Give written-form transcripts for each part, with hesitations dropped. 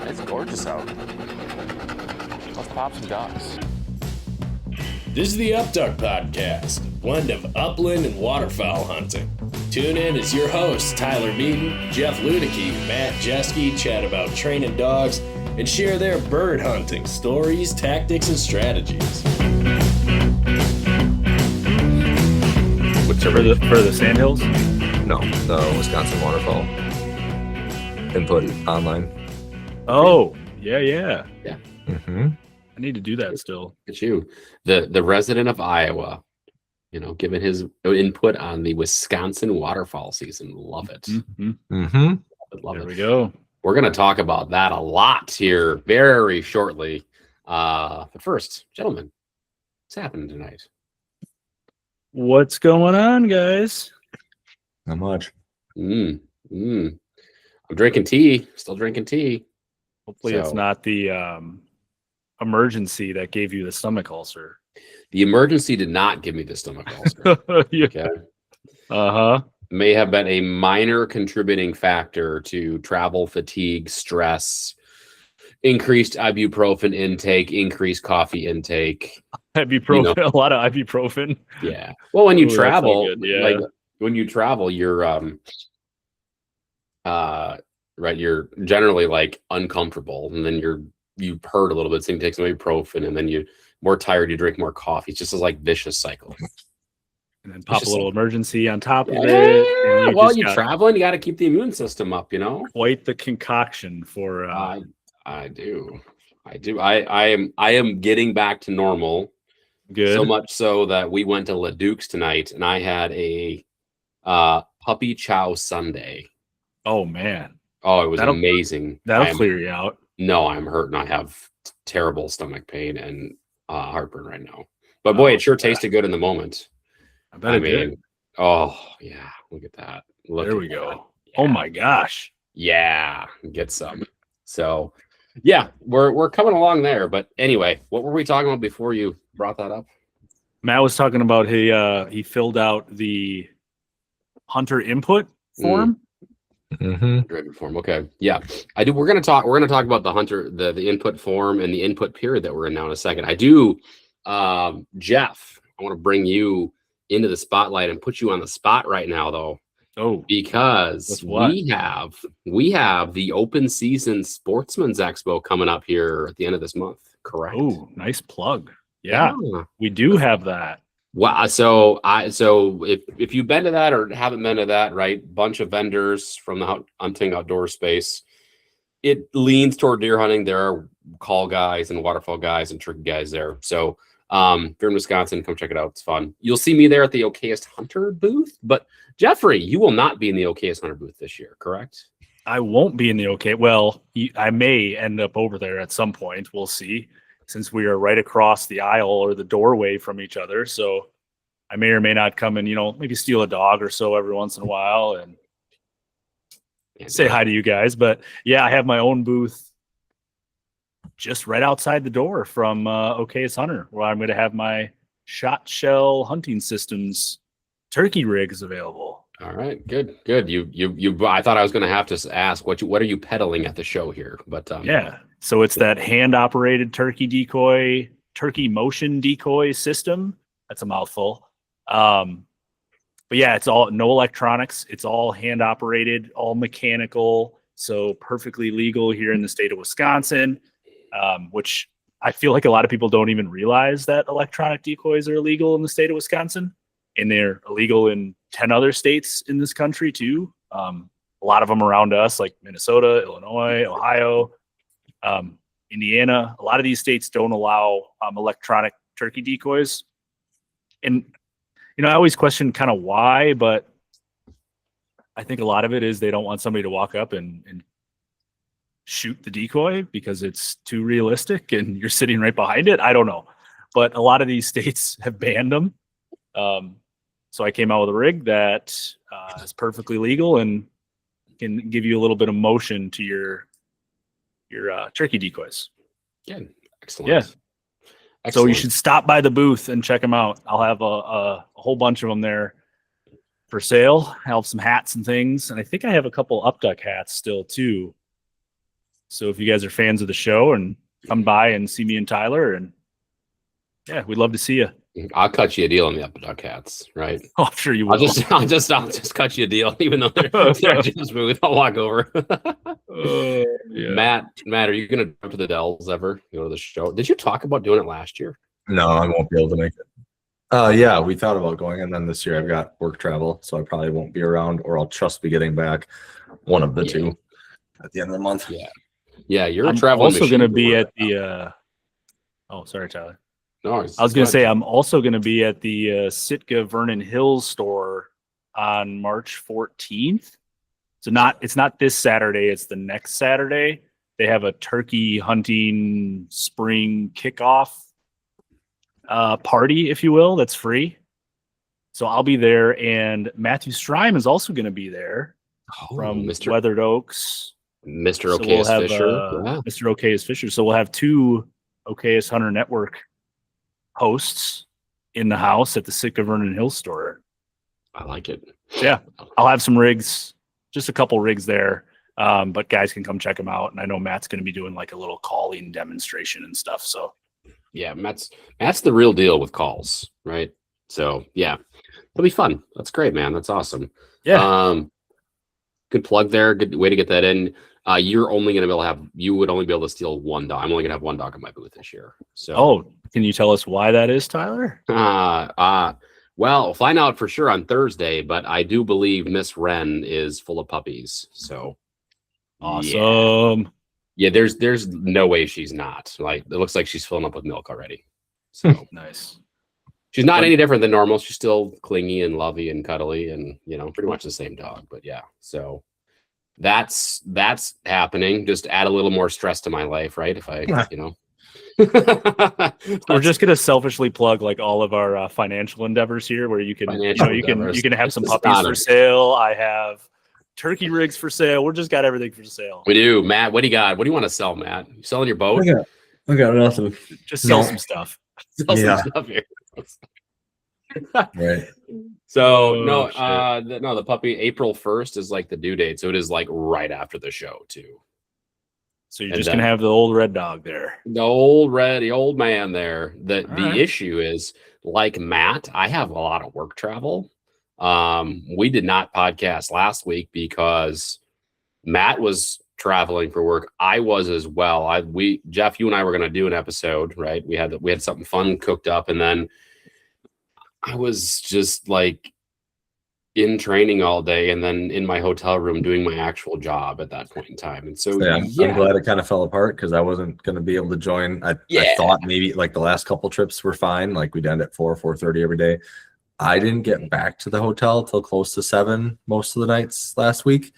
It's gorgeous out. Let's pop some ducks. This is the Upduck Podcast, a blend of upland and waterfowl hunting. Tune in as your hosts, Tyler Beaton, Jeff Ludicky, Matt Jeske, chat about training dogs and share their bird hunting stories, tactics, and strategies. What's for the Sandhills? No, the Wisconsin waterfall. Input online. Oh, yeah. Mm-hmm. I need to do that still. It's you, the resident of Iowa, giving his input on the Wisconsin waterfowl season. Love it. Mm-hmm. Mm-hmm. Love There it. we go. We're going to talk about that a lot here very shortly. But first, gentlemen, what's happening tonight? What's going on, guys? Not much. I'm drinking tea. Still drinking tea. Hopefully it's not the emergency that gave you the stomach ulcer. The emergency did not give me the stomach ulcer. Yeah. Okay. Uh-huh. May have been a minor contributing factor to travel fatigue, stress, increased ibuprofen intake, increased coffee intake. Ibuprofen, a lot of ibuprofen. Yeah. Well, when you Ooh, travel, that's not good. Yeah. like when you travel, you're right, you're generally like uncomfortable, and then you hurt a little bit, so you take some ibuprofen, and then you more tired, you drink more coffee. It's just a like vicious cycle. And then pop a little like, emergency on top of it. Yeah, And while you're traveling, you got to keep the immune system up, Quite the concoction for I do. I am getting back to normal. good. So much so that we went to Leduc's tonight, and I had a puppy chow sundae. Oh man. Oh, it was amazing. That'll clear you out. No, I'm hurting. I have terrible stomach pain and heartburn right now. But boy, it sure tasted good in the moment. I bet it did. Oh yeah, look at that. There we go. Yeah. Oh my gosh. Yeah, get some. So yeah, we're coming along there. But anyway, what were we talking about before you brought that up? Matt was talking about he filled out the hunter input form. Mm-hmm. Driven form. Okay. Yeah, I do. We're gonna talk about the hunter, the input form and the input period that we're in now in a second. I do, Jeff. I want to bring you into the spotlight and put you on the spot right now, though. Oh, Because we have the open season Sportsman's Expo coming up here at the end of this month. Correct. Oh, nice plug. Yeah, we do have that. Wow. So if you've been to that or haven't been to that, right? Bunch of vendors from the hunting outdoor space. It leans toward deer hunting. There are call guys and waterfowl guys and turkey guys there. So if you're in Wisconsin, come check it out. It's fun. You'll see me there at the Okayest Hunter booth. But Jeffrey, you will not be in the Okayest Hunter booth this year, correct? I won't be in the OK. Well, I may end up over there at some point. We'll see, since we are right across the aisle or the doorway from each other. So I may or may not come and, maybe steal a dog or so every once in a while and say hi to you guys. But yeah, I have my own booth just right outside the door from Okayest Hunter, where I'm going to have my shot shell hunting systems turkey rigs available. All right, good. You. I thought I was going to have to ask what are you peddling at the show here? But yeah, so it's that hand operated turkey motion decoy system. That's a mouthful. But yeah, it's all no electronics. It's all hand operated, all mechanical. So perfectly legal here in the state of Wisconsin, which I feel like a lot of people don't even realize that electronic decoys are illegal in the state of Wisconsin, and they're illegal in 10 other states in this country too. A lot of them around us, like Minnesota, Illinois, Ohio, Indiana. A lot of these states don't allow electronic turkey decoys. And, I always question kind of why, but I think a lot of it is they don't want somebody to walk up and shoot the decoy because it's too realistic and you're sitting right behind it. I don't know. But a lot of these states have banned them. So I came out with a rig that is perfectly legal and can give you a little bit of motion to your turkey decoys. Good. Excellent. Yeah. Excellent. So you should stop by the booth and check them out. I'll have a whole bunch of them there for sale. I'll have some hats and things. And I think I have a couple Upduck hats still too. So if you guys are fans of the show, and come by and see me and Tyler, and yeah, we'd love to see you. I'll cut you a deal on the Upper Duck hats, right? Oh, I'm sure you will. I'll just cut you a deal, even though they're just smooth. I'll walk over. Yeah. Matt, are you gonna go to the Dells ever? Go to the show? Did you talk about doing it last year? No, I won't be able to make it. Yeah, we thought about going, and then this year I've got work travel, so I probably won't be around, or I'll just be getting back. One of the two at the end of the month. Yeah, you're I'm traveling. also going to be at the. Oh, sorry, Tyler. No, I was going to say I'm also going to be at the Sitka Vernon Hills store on March 14th. So it's not this Saturday, it's the next Saturday. They have a turkey hunting spring kickoff party, if you will, that's free. So I'll be there, and Matthew Strime is also going to be there from Mr. Weathered Oaks. Mr. Okay's Fisher. Mr. Okay's Fisher. So we'll have two Okay's Hunter Network hosts in the house at the Sitka Vernon Hills store. I like it. Yeah, I'll have some rigs, just a couple rigs there, but guys can come check them out. And I know Matt's going to be doing like a little calling demonstration and stuff. So yeah, Matt's the real deal with calls, right? So yeah, it'll be fun. That's great, man. That's awesome. Yeah. Good plug there. Good way to get that in. You're only going to be able to have. You would only be able to steal one dog. I'm only going to have one dog in my booth this year. So, can you tell us why that is, Tyler? Well, find out for sure on Thursday. But I do believe Miss Wren is full of puppies. So awesome. Yeah, there's no way she's not. Like, it looks like she's filling up with milk already. So nice. She's not any different than normal. She's still clingy and lovey and cuddly, and pretty much the same dog. But yeah, so that's happening. Just add a little more stress to my life, right? If I, We're just gonna selfishly plug like all of our financial endeavors here, where you can you can have some puppies for sale. I have turkey rigs for sale. We're just got everything for sale. We do, Matt. What do you got? What do you want to sell, Matt? You selling your boat? I got nothing. Just sell some stuff. Sell some stuff here. Right. So the puppy April 1st is like the due date, so it is like right after the show too. So you're just gonna have the old red dog there, the old man there. The issue is, like Matt, I have a lot of work travel. We did not podcast last week because Matt was traveling for work. I was as well. Jeff, you and I were gonna do an episode, right? We had something fun cooked up, and then I was just like in training all day and then in my hotel room doing my actual job at that point in time. And so I'm glad it kind of fell apart because I wasn't going to be able to join. I thought maybe like the last couple trips were fine. Like we'd end at 4:30 every day. I didn't get back to the hotel till close to 7 most of the nights last week.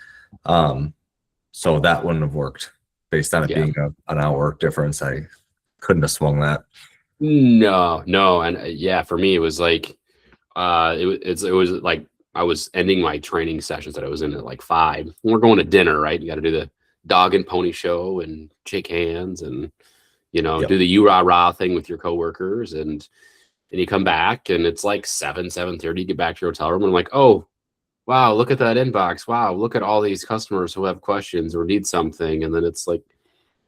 So that wouldn't have worked based on it being an hour difference. I couldn't have swung that. No. And for me, it was like, it was like I was ending my training sessions that I was in at like 5. We're going to dinner, right? You got to do the dog and pony show and shake hands and, do the you-rah-rah thing with your coworkers. And you come back and it's like 7:30, you get back to your hotel room and I'm like, oh, wow, look at that inbox. Wow, look at all these customers who have questions or need something. And then it's like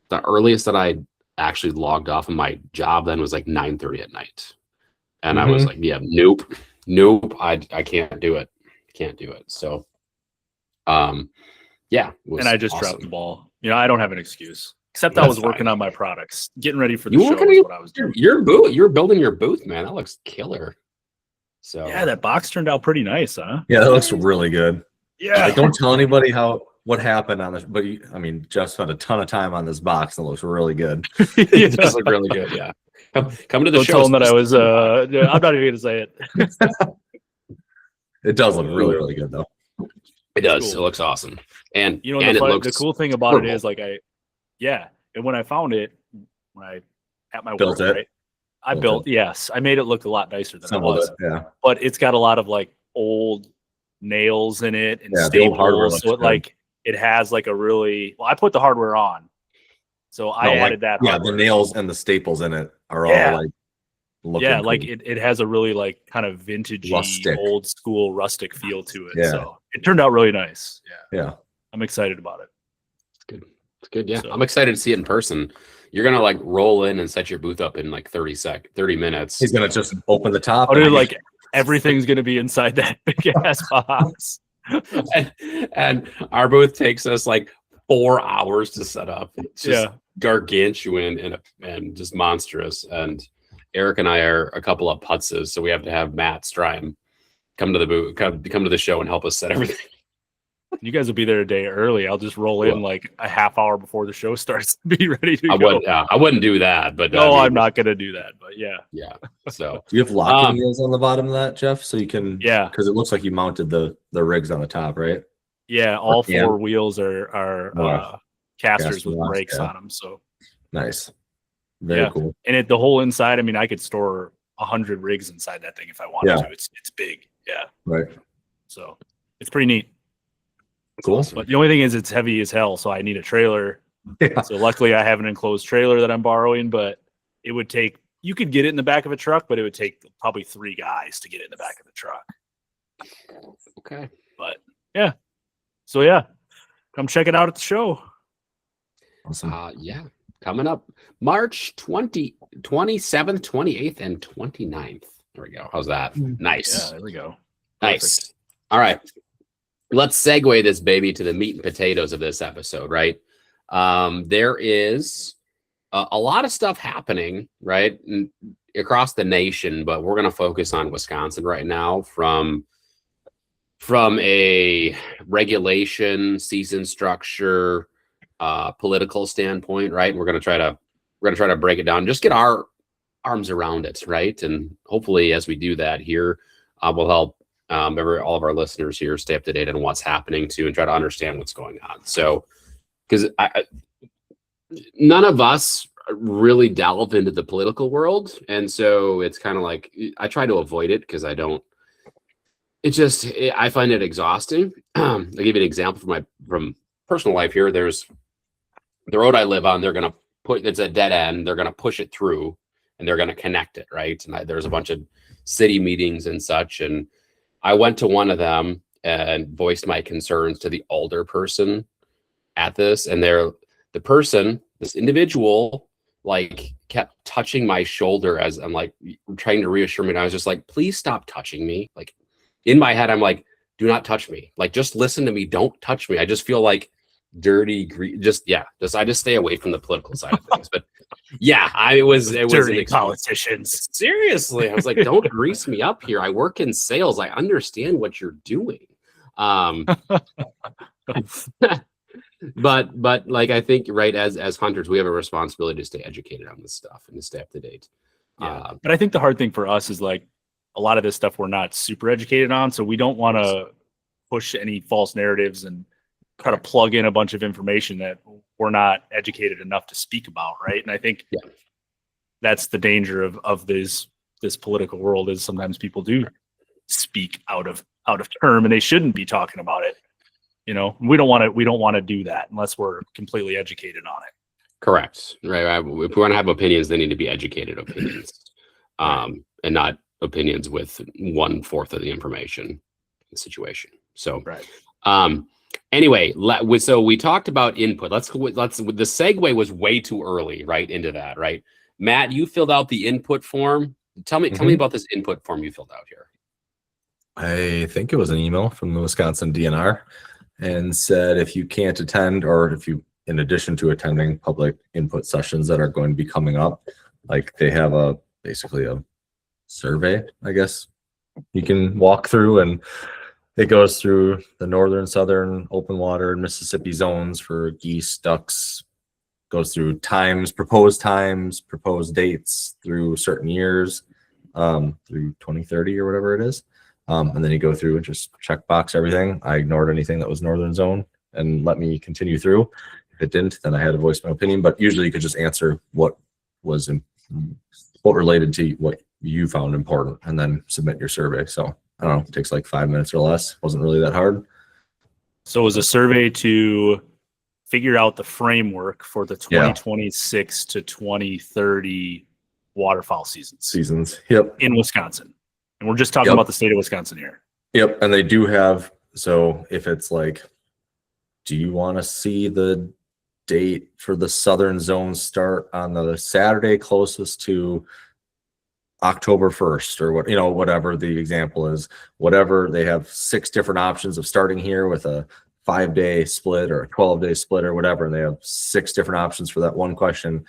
the earliest that I actually logged off of my job then was like 9:30 at night. And I was like, nope, I can't do it. So, and I just dropped the ball. I don't have an excuse, except I was working on my products, getting ready for the show. Is what I was doing. You're building your booth, man. That looks killer. So yeah, that box turned out pretty nice, huh? Yeah, that looks really good. Yeah. Like, don't tell anybody what happened on this, but Jeff spent a ton of time on this box and it looks really good. It does look really good. Yeah. Come to the show. Tell them that I was. I'm not even going to say it. It does look really, really good though. It does. Cool. It looks awesome. And the cool thing about it is like and when I found it, at my built work, it. right, I made it look a lot nicer than it was. Yeah. But it's got a lot of like old nails in it and the old hardware staples, so it has like a really I put the hardware on, so I added that. Yeah, the nails and the staples in it are all like looking cool. Like it has a really like kind of vintagey, rustic, old school, rustic feel to it. Yeah. So it turned out really nice. Yeah. I'm excited about it. Good. It's good. Yeah. So- I'm excited to see it in person. You're going to like roll in and set your booth up in like 30 minutes. He's gonna just open the top. Oh, and dude, like everything's gonna be inside that big ass box. and our booth takes us like 4 hours to set up. It's just gargantuan and just monstrous. And Eric and I are a couple of putzes, so we have to have Matt Strime come to the booth, come to the show and help us set everything. You guys will be there a day early. I'll just roll in like a half hour before the show starts to be ready to go. I wouldn't do that, but no, I'm not gonna do that. But yeah. So do you have locking wheels on the bottom of that, Jeff? So you can, because it looks like you mounted the rigs on the top, right? Yeah, all four wheels are casters with brakes on them. So nice, very cool. And the whole inside, I mean, I could store 100 rigs inside that thing if I wanted to. It's big, right. So it's pretty neat. Cool. Awesome. But the only thing is it's heavy as hell, so I need a trailer. So luckily I have an enclosed trailer that I'm borrowing, but it would take, you could get it in the back of a truck, but it would take probably 3 guys to get it in the back of the truck. Okay. But yeah. So yeah, come check it out at the show. Awesome. Coming up March 27th, 28th, and 29th. There we go. How's that? Nice. Yeah, there we go. Nice. Perfect. All right. Let's segue this baby to the meat and potatoes of this episode, right? There is a lot of stuff happening, right, across the nation, but we're going to focus on Wisconsin right now from a regulation, season structure, political standpoint, right? We're going to try to break it down, just get our arms around it, right? And hopefully, as we do that here, we'll help all of our listeners here stay up to date on what's happening too, and try to understand what's going on. So, because none of us really delve into the political world, and so it's kind of like I try to avoid it because I find it exhausting. I'll give you an example from personal life here. There's the road I live on. They're gonna it's a dead end. They're gonna push it through, and they're gonna connect it, right? And there's a bunch of city meetings and such, and I went to one of them and voiced my concerns to the older person at this, and this individual, like kept touching my shoulder as I'm like trying to reassure me. And I was just like, please stop touching me. Like in my head, I'm like, do not touch me. Like, just listen to me. Don't touch me. I just feel like dirty, I just stay away from the political side of things. But yeah, it was dirty politicians. Seriously. I was like, don't grease me up here. I work in sales. I understand what you're doing. But like, I think, right, as hunters, we have a responsibility to stay educated on this stuff and to stay up to date. But I think the hard thing for us is like a lot of this stuff we're not super educated on, so we don't want to push any false narratives and try to plug in a bunch of information that we're not educated enough to speak about, right? And I think that's the danger of this political world, is sometimes people do speak out of term, and they shouldn't be talking about it. You know, we don't want to do that unless we're completely educated on it. Correct. Right. If we want to have opinions, they need to be educated opinions, and not opinions with 1/4 of the information in the situation. So, anyway, so we talked about input. The segue was way too early, right, into that, right? Matt, you filled out the input form. Tell me about this input form you filled out here. I think it was an email from the Wisconsin DNR, and said if you can't attend, or if you, in addition to attending public input sessions that are going to be coming up, like they have basically a survey, I guess, you can walk through, and it goes through the northern, southern, open water, and Mississippi zones for geese, ducks, goes through proposed dates through certain years, through 2030 or whatever it is. And then you go through and just check box everything. I ignored anything that was northern zone and let me continue through. If it didn't, then I had to voice my opinion. But usually you could just answer what related to what you found important, and then submit your survey. So I don't know, it takes like 5 minutes or less. Wasn't really that hard. So it was a survey to figure out the framework for the 2026 to 2030 waterfowl seasons. Yep. In Wisconsin. And we're just talking about the state of Wisconsin here. Yep. And they do have, so if it's like, do you want to see the date for the southern zone start on the Saturday closest to October 1st or whatever the example is, whatever. They have 6 different options of starting here with a 5-day split or a 12-day split or whatever. And they have 6 different options for that one question.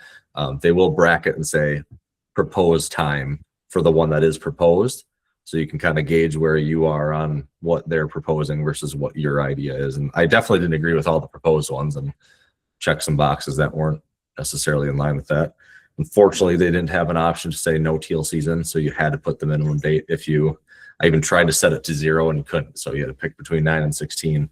They will bracket and say proposed time for the one that is proposed. So you can kind of gauge where you are on what they're proposing versus what your idea is. And I definitely didn't agree with all the proposed ones and check some boxes that weren't necessarily in line with that. Unfortunately, they didn't have an option to say no teal season, so you had to put the minimum date. I even tried to set it to 0 and couldn't, so you had to pick between 9 and 16.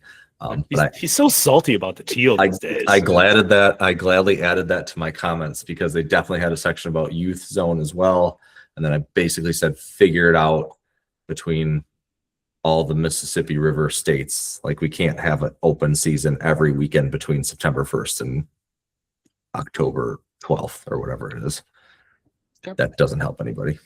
He's so salty about the teal these days. I gladly added that to my comments because they definitely had a section about youth zone as well. And then I basically said, figure it out between all the Mississippi River states. Like, we can't have an open season every weekend between September 1st and October 12th or whatever it is. Okay. That doesn't help anybody.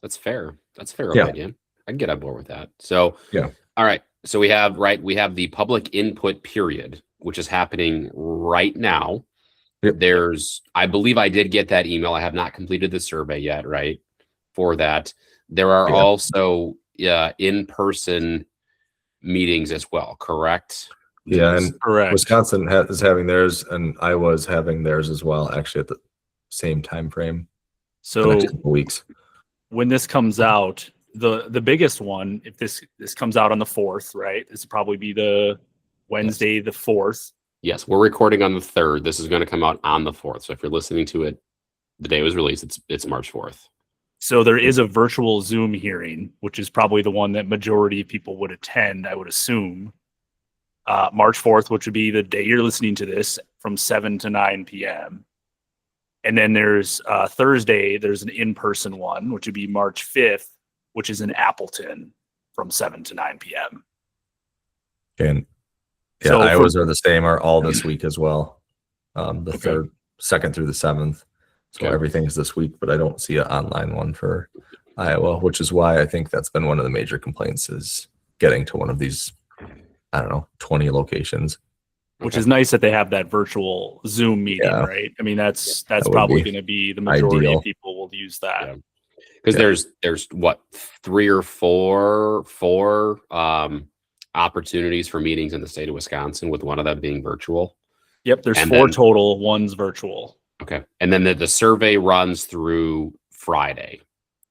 That's fair. That's fair Yeah. opinion. I can get on board with that. So, yeah. All right. So we have the public input period, which is happening right now. Yep. I believe I did get that email. I have not completed the survey yet, right? For that. There are also in-person meetings as well, correct? Yeah, and correct. Wisconsin is having theirs, and Iowa's having theirs as well, actually at the same time frame. So the next couple weeks. When this comes out, the biggest one, if this comes out on the 4th, right? This will probably be the Wednesday, the 4th. Yes, we're recording on the 3rd. This is going to come out on the 4th. So if you're listening to it, the day it was released, it's March 4th. So there is a virtual Zoom hearing, which is probably the one that majority of people would attend, I would assume. March 4th, which would be the day you're listening to this, from 7 to 9 p.m. And then there's Thursday, there's an in-person one, which would be March 5th, which is in Appleton from 7 to 9 p.m. And yeah, So Iowa's are the same, are all this week as well. The 3rd, 2nd through the 7th. So everything is this week, but I don't see an online one for Iowa, which is why I think that's been one of the major complaints, is getting to one of these, 20 locations. Which is nice that they have that virtual Zoom meeting, right? I mean, that's probably going to be the majority of people will use that. Because there's what, 3 or 4 opportunities for meetings in the state of Wisconsin, with one of them being virtual. Yep, there's 4 total. One's virtual. Okay, and then the survey runs through Friday.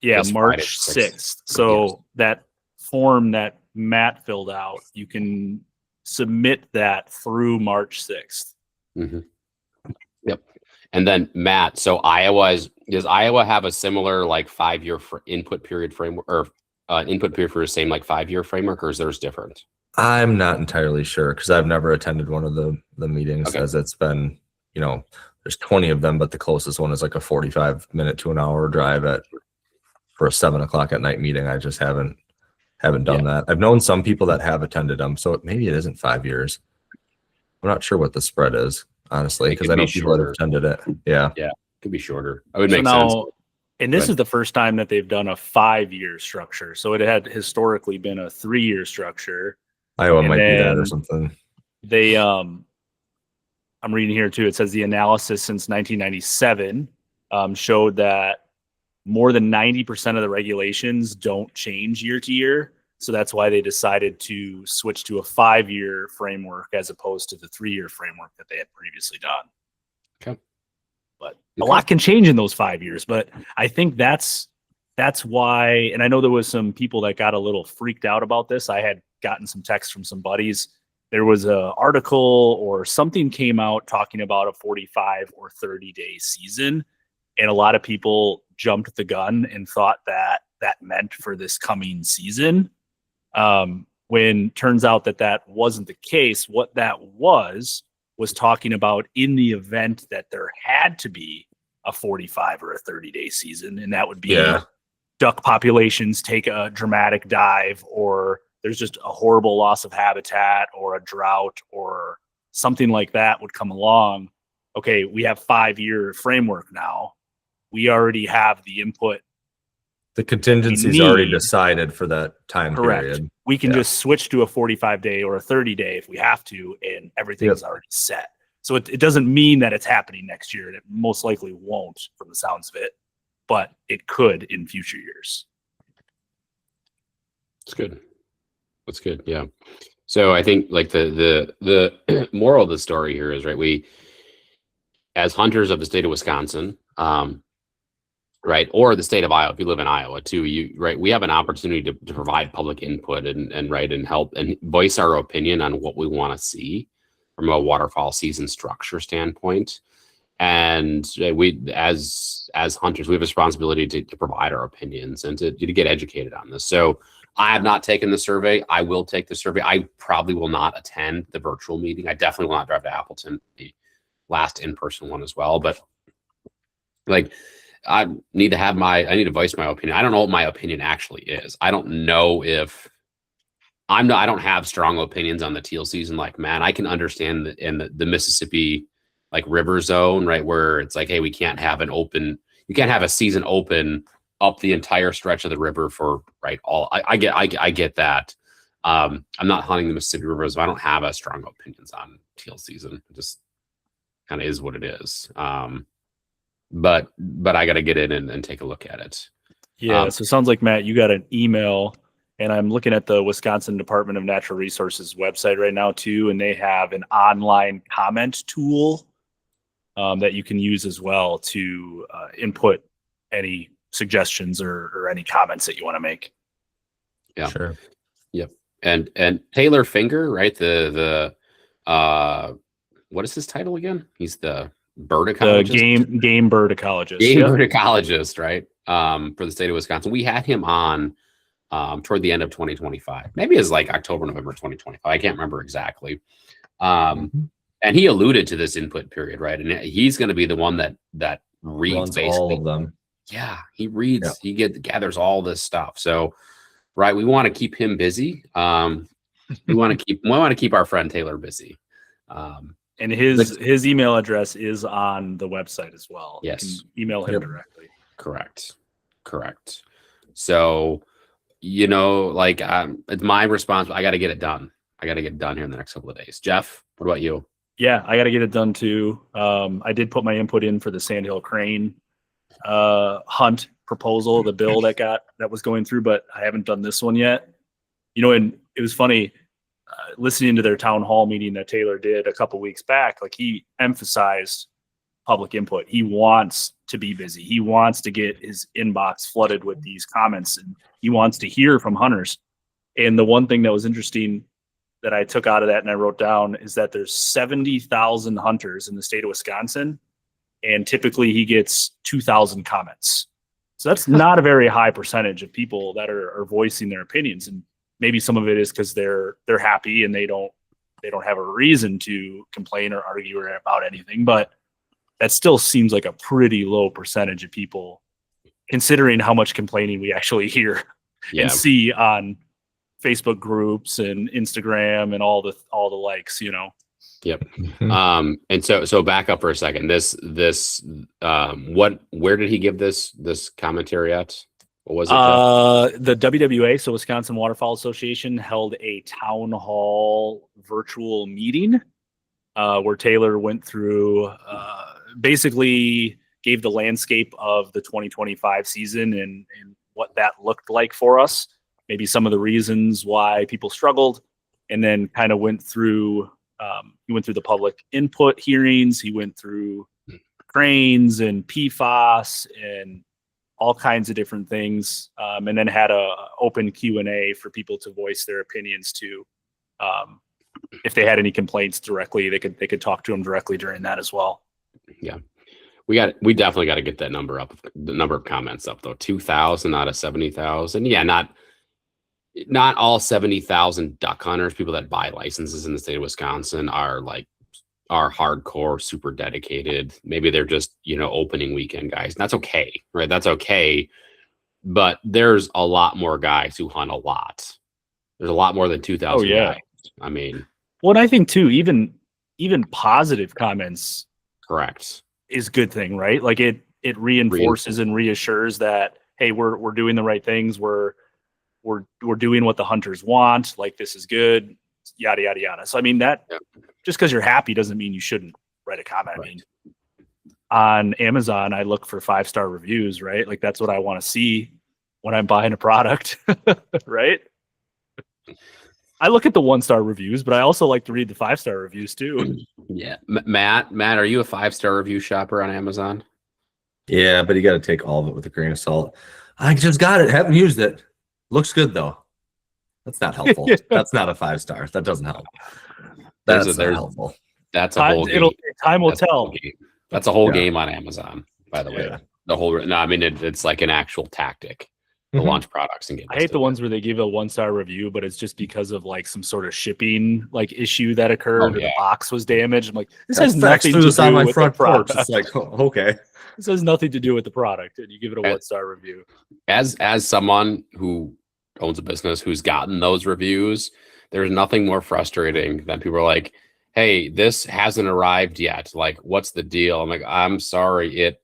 Yeah, March 6th. So that form that Matt filled out, you can submit that through March 6th. Mm-hmm. Yep. And then Matt, so does Iowa have a similar 5-year input period framework, or input period for the same 5-year framework, or is theirs different? I'm not entirely sure because I've never attended one of the meetings, as it's been, there's 20 of them, but the closest one is a 45-minute to an hour drive for a 7 o'clock at night meeting. I just haven't done that. I've known some people that have attended them, so maybe it isn't 5 years. I'm not sure what the spread is, honestly, because I know people that have attended it. Yeah, it could be shorter. It would make sense. And this is the first time that they've done a 5-year structure. So it had historically been a 3-year structure. Iowa might be that or something. They, I'm reading here too. It says the analysis since 1997 showed that more than 90% of the regulations don't change year to year. So that's why they decided to switch to a 5-year framework as opposed to the 3-year framework that they had previously done. Okay. But a lot can change in those 5 years. But I think that's why, and I know there was some people that got a little freaked out about this. I had gotten some texts from some buddies. There was an article or something came out talking about a 45 or 30-day season. And a lot of people jumped the gun and thought that meant for this coming season. When turns out that wasn't the case. What that was talking about in the event that there had to be a 45 or a 30-day season. And that would be duck populations take a dramatic dive, or there's just a horrible loss of habitat or a drought or something like that would come along. Okay, we have 5-year framework now. We already have the input. The contingency is already decided for that time period. We can just switch to a 45-day or a 30-day if we have to, and everything's already set. So it doesn't mean that it's happening next year. And it most likely won't from the sounds of it, but it could in future years. It's good. That's good. Yeah. So I think like the moral of the story here is, right, we, as hunters of the state of Wisconsin, right, or the state of Iowa, if you live in Iowa too, right, we have an opportunity to provide public input and right, and help and voice our opinion on what we want to see from a waterfowl season structure standpoint. And we, as hunters, we have a responsibility to provide our opinions and to get educated on this. So I have not taken the survey. I will take the survey. I probably will not attend the virtual meeting. I definitely will not drive to Appleton, the last in-person one as well. But like, I need to voice my opinion. I don't know what my opinion actually is. I don't know if I don't have strong opinions on the teal season. Like, man, I can understand that in the Mississippi, like river zone, right, where it's like, hey, you can't have a season open up the entire stretch of the river for I get that. I'm not hunting the Mississippi River, so I don't have as strong opinions on teal season. It just kind of is what it is. But I got to get in and take a look at it. Yeah. So it sounds like, Matt, you got an email, and I'm looking at the Wisconsin Department of Natural Resources website right now too, and they have an online comment tool that you can use as well to input any suggestions or any comments that you want to make. Yeah. Sure. Yep. And Taylor Finger, right? The what is his title again? He's the bird ecologist. The game bird ecologist. Bird ecologist, right? For the state of Wisconsin. We had him on toward the end of 2025. Maybe it's like October, November 2025. I can't remember exactly. And he alluded to this input period, right? And he's going to be the one that reads Runs basically all of them. Yeah, he reads. Yeah. He gathers all this stuff. So, right, we want to keep him busy. We want to keep our friend Taylor busy. And his email address is on the website as well. Yes, you can email him directly. Correct. So, like it's my response. I got to get it done. I got to get it done here in the next couple of days. Jeff, what about you? Yeah, I got to get it done too. I did put my input in for the Sandhill Crane hunt proposal, the bill that was going through, but I haven't done this one yet. And it was funny listening to their town hall meeting that Taylor did a couple weeks back. Like, he emphasized public input. He wants to be busy. He wants to get his inbox flooded with these comments, and he wants to hear from hunters. And the one thing that was interesting that I took out of that and I wrote down is that there's 70,000 hunters in the state of Wisconsin, and typically he gets 2,000 comments. So that's not a very high percentage of people that are voicing their opinions. And maybe some of it is because they're happy and they don't have a reason to complain or argue about anything. But that still seems like a pretty low percentage of people, considering how much complaining we actually hear and see on Facebook groups and Instagram and all the likes, Yep. And so back up for a second. Where did he give this commentary at? What was it? The WWA, so Wisconsin Waterfowl Association, held a town hall virtual meeting where Taylor went through, basically gave the landscape of the 2025 season and what that looked like for us. Maybe some of the reasons why people struggled, and then kind of went through. He went through the public input hearings. He went through cranes and PFAS and all kinds of different things, and then had a open Q&A for people to voice their opinions too. If they had any complaints directly, they could talk to him directly during that as well. Yeah, we definitely got to get that number up, the number of comments up though. 2,000 out of 70,000. Yeah, not all 70,000 duck hunters, people that buy licenses in the state of Wisconsin, are hardcore, super dedicated. Maybe they're just, opening weekend guys. And that's okay, right? That's okay. But there's a lot more guys who hunt a lot. There's a lot more than 2,000 guys. I mean, well, I think too, even positive comments, correct, is a good thing, right? Like it reinforces and reassures that, hey, we're doing the right things. We're doing what the hunters want. Like, this is good, yada, yada, yada. So, I mean, that just because you're happy doesn't mean you shouldn't write a comment. Right. I mean, on Amazon, I look for 5-star reviews, right? Like that's what I want to see when I'm buying a product, right? I look at the 1-star reviews, but I also like to read the 5-star reviews too. Yeah. Matt, are you a 5-star review shopper on Amazon? Yeah, but you got to take all of it with a grain of salt. I just got it. Haven't used it. Looks good though. That's not helpful. That's not a 5-star. That doesn't help. That's not helpful. That's a whole game. Time will tell. That's a whole game on Amazon, by the way. Yeah. The whole no, I mean it's like an actual tactic to launch products and get. I hate the ones where they give a 1-star review, but it's just because of like some sort of shipping like issue that occurred, or the box was damaged. I'm like, this has nothing to do with the product. It's like, okay. This has nothing to do with the product, and you give it a 1-star review. As someone who owns a business who's gotten those reviews, there's nothing more frustrating than people are like, hey, this hasn't arrived yet. Like, what's the deal? I'm like, I'm sorry.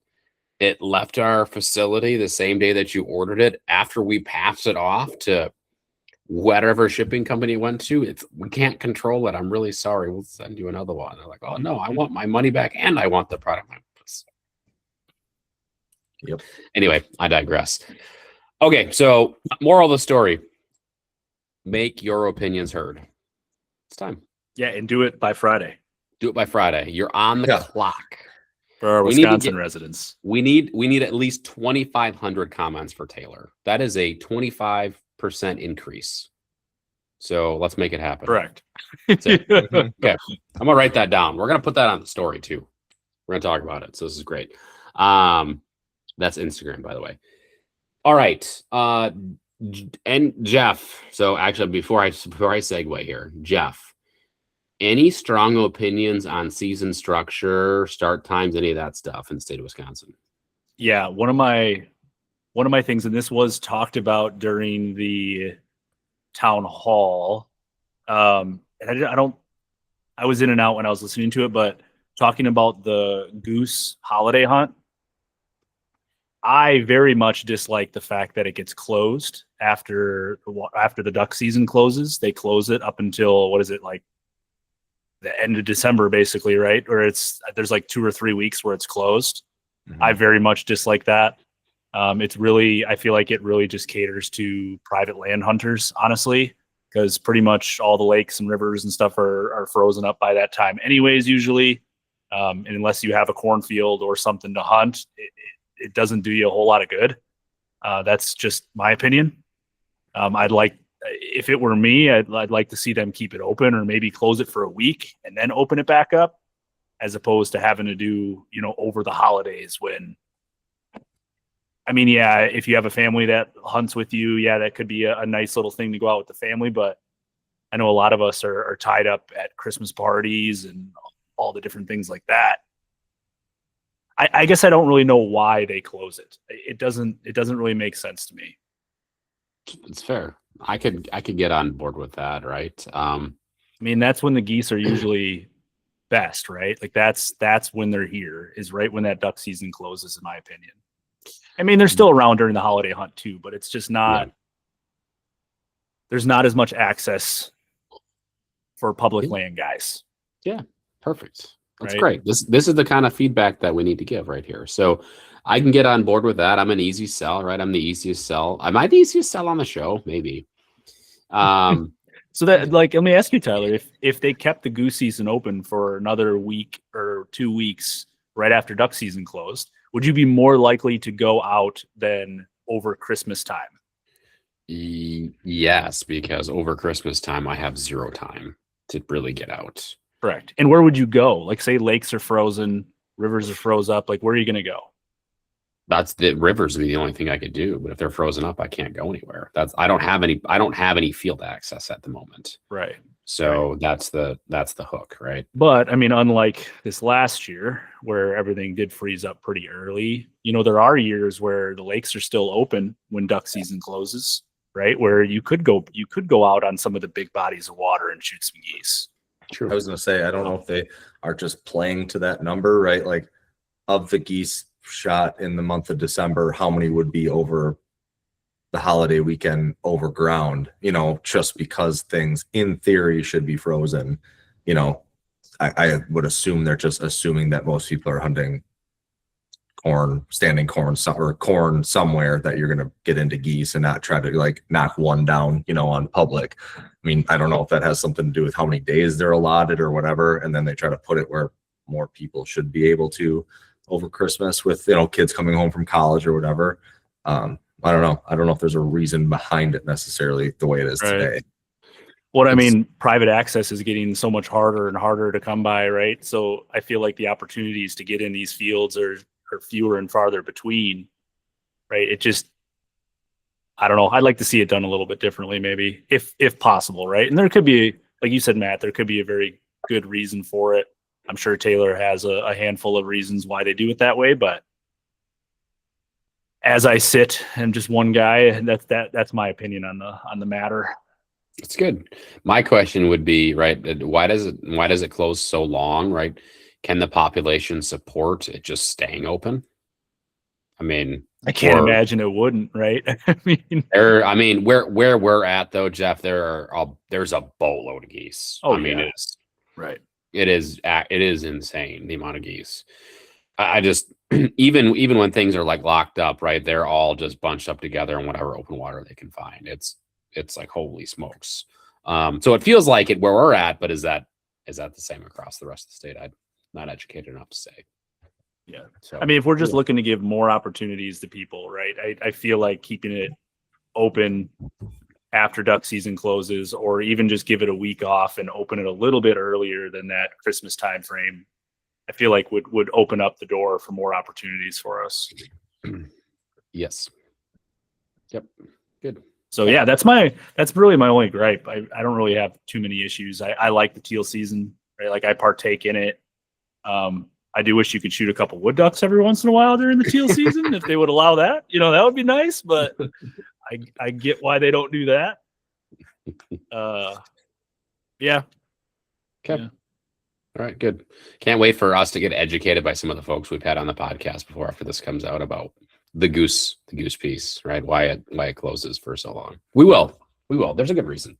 It left our facility the same day that you ordered it. After we passed it off to whatever shipping company it went to, we can't control it. I'm really sorry. We'll send you another one. They're like, oh no, I want my money back and I want the product. Yep. Anyway, I digress. Okay, so moral of the story: make your opinions heard. It's time. Yeah, and do it by Friday. Do it by Friday. You're on the clock for our Wisconsin residents. We need at least 2,500 comments for Taylor. That is a 25% increase. So let's make it happen. Correct. Okay, I'm gonna write that down. We're gonna put that on the story too. We're gonna talk about it. So this is great. That's Instagram, by the way. All right. And Jeff. So actually, before I segue here, Jeff, any strong opinions on season structure, start times, any of that stuff in the state of Wisconsin? Yeah, one of my things, and this was talked about during the town hall. And I was in and out when I was listening to it, but talking about the goose holiday hunt, I very much dislike the fact that it gets closed after the duck season closes. They close it up until, what is it, like the end of December, basically, right? Or there's like 2 or 3 weeks where it's closed. Mm-hmm. I very much dislike that. It's really, I feel like it really just caters to private land hunters, honestly, because pretty much all the lakes and rivers and stuff are frozen up by that time anyways, usually. And unless you have a cornfield or something to hunt, it doesn't do you a whole lot of good. That's just my opinion. If it were me, I'd like to see them keep it open or maybe close it for a week and then open it back up, as opposed to having to do, over the holidays when, I mean, yeah, if you have a family that hunts with you, yeah, that could be a nice little thing to go out with the family. But I know a lot of us are tied up at Christmas parties and all the different things like that. I guess I don't really know why they close it. It doesn't really make sense to me. It's fair. I could get on board with that, right? I mean, that's when the geese are usually best, right? Like that's when they're here, is right when that duck season closes, in my opinion. I mean, they're still around during the holiday hunt too, but it's just not. Yeah. There's not as much access for public land guys. Yeah, perfect. That's great. This is the kind of feedback that we need to give right here. So I can get on board with that. I'm an easy sell, right? I'm the easiest sell. Am I the easiest sell on the show? Maybe. So that, like, let me ask you, Tyler, if they kept the goose season open for another week or 2 weeks right after duck season closed, would you be more likely to go out than over Christmas time? Yes, because over Christmas time, I have zero time to really get out. Correct. And where would you go? Like, say lakes are frozen, rivers are froze up. Like, where are you going to go? That's the rivers would be the only thing I could do. But if they're frozen up, I can't go anywhere. I don't have any field access at the moment. Right. So that's the hook, right? But I mean, unlike this last year where everything did freeze up pretty early, there are years where the lakes are still open when duck season closes, right? Where you could go out on some of the big bodies of water and shoot some geese. True. I was going to say, I don't know if they are just playing to that number, right? Like, of the geese shot in the month of December, how many would be over the holiday weekend over ground, just because things in theory should be frozen. I would assume they're just assuming that most people are hunting standing corn, or corn somewhere, that you're going to get into geese and not try to like knock one down, on public. I mean, I don't know if that has something to do with how many days they're allotted or whatever. And then they try to put it where more people should be able to over Christmas with, kids coming home from college or whatever. I don't know. I don't know if there's a reason behind it necessarily the way it is today. Private access is getting so much harder and harder to come by, right? So I feel like the opportunities to get in these fields are fewer and farther between, right? It just, I don't know. I'd like to see it done a little bit differently, maybe, if possible, right? And there could be, like you said, Matt, there could be a very good reason for it. I'm sure Taylor has a handful of reasons why they do it that way, but as I sit and just one guy, that's my opinion on the matter. It's good. My question would be, right, why does it close so long, right? Can the population support it just staying open? I mean, I can't imagine it wouldn't, right? Where we're at though, Jeff, there's a boatload of geese. It is right. It is insane, the amount of geese. I just even when things are like locked up, right? They're all just bunched up together in whatever open water they can find. It's like, holy smokes. So it feels like it where we're at, but is that the same across the rest of the state? I'm not educated enough to say. Yeah. So, if we're just looking to give more opportunities to people, right? I feel like keeping it open after duck season closes, or even just give it a week off and open it a little bit earlier than that Christmas time frame, I feel like would open up the door for more opportunities for us. Yes. Yep. Good. So yeah, that's really my only gripe. I don't really have too many issues. I like the teal season, right? Like I partake in it. I do wish you could shoot a couple wood ducks every once in a while during the teal season if they would allow that. That would be nice, but I get why they don't do that. Yeah. Okay. Yeah. All right, good. Can't wait for us to get educated by some of the folks we've had on the podcast before after this comes out about the goose piece, right? Why it closes for so long. We will. There's a good reason.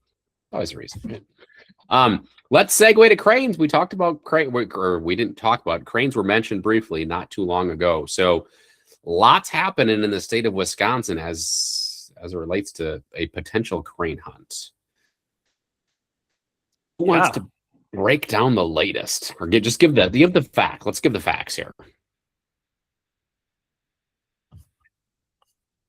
Always a reason. Let's segue to cranes. We talked about we didn't talk about cranes. Were mentioned briefly not too long ago. So lots happening in the state of Wisconsin as it relates to a potential crane hunt. Who wants to break down the latest, or give the fact? Let's give the facts here.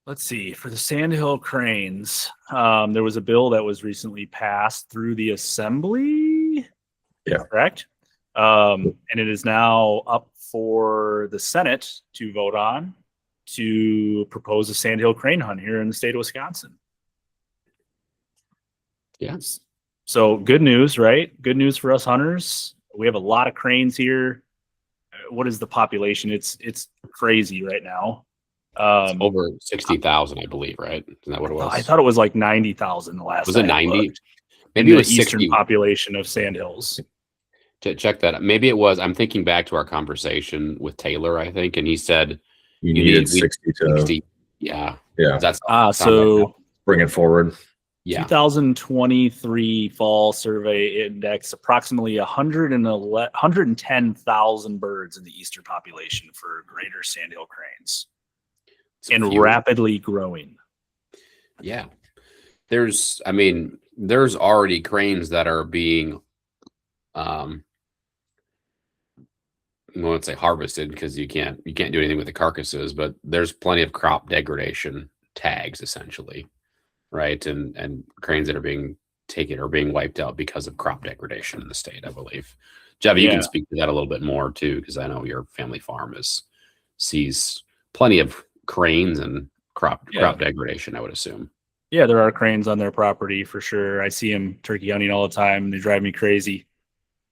Let's see. For the Sandhill cranes, there was a bill that was recently passed through the Assembly. Yeah. Correct. And it is now up for the Senate to vote on to propose a Sandhill crane hunt here in the state of Wisconsin. Yes. So good news, right? Good news for us hunters. We have a lot of cranes here. What is the population? It's crazy right now. Over 60,000, I believe, right? Isn't that what it was? I thought it was like 90,000 the last. Was it 90? Maybe it was the eastern population of Sandhills. Check that out. Maybe it was. I'm thinking back to our conversation with Taylor, I think, and he said you needed 60. Yeah. That's so bring it forward. Yeah. 2023 fall survey index approximately 110,000 birds in the eastern population for greater Sandhill cranes. And rapidly growing. Yeah. There's already cranes that are being, I won't say harvested because you can't do anything with the carcasses, but there's plenty of crop degradation tags essentially, right? And cranes that are being taken or being wiped out because of crop degradation in the state, I believe. Jeff, you can speak to that a little bit more too, because I know your family farm sees plenty of cranes and crop degradation, I would assume. Yeah, there are cranes on their property for sure. I see them turkey hunting all the time. They drive me crazy.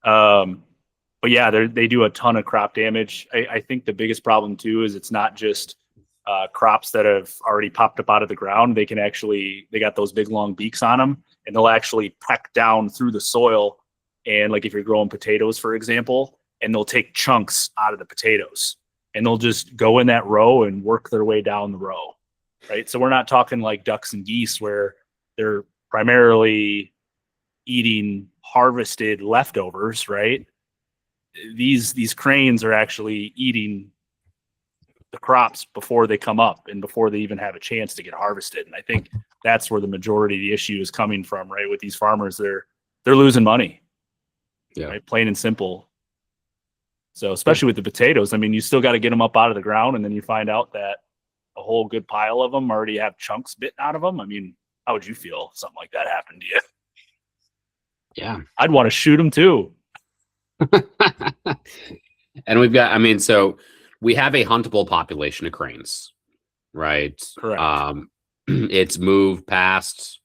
But yeah, they do a ton of crop damage. I think the biggest problem too is it's not just crops that have already popped up out of the ground. They got those big long beaks on them, and they'll actually peck down through the soil. And like if you're growing potatoes, for example, and they'll take chunks out of the potatoes. And they'll just go in that row and work their way down the row, right? So we're not talking like ducks and geese where they're primarily eating harvested leftovers, right? these cranes are actually eating the crops before they come up and before they even have a chance to get harvested. And I think that's where the majority of the issue is coming from, right? With these farmers, they're losing money. Yeah. Right? Plain and simple. So especially with the potatoes, I mean, you still got to get them up out of the ground, and then you find out that a whole good pile of them already have chunks bitten out of them. I mean, how would you feel if something like that happened to you? Yeah. I'd want to shoot them too. And we've got, I mean, so we have a huntable population of cranes, right? Correct. It's moved past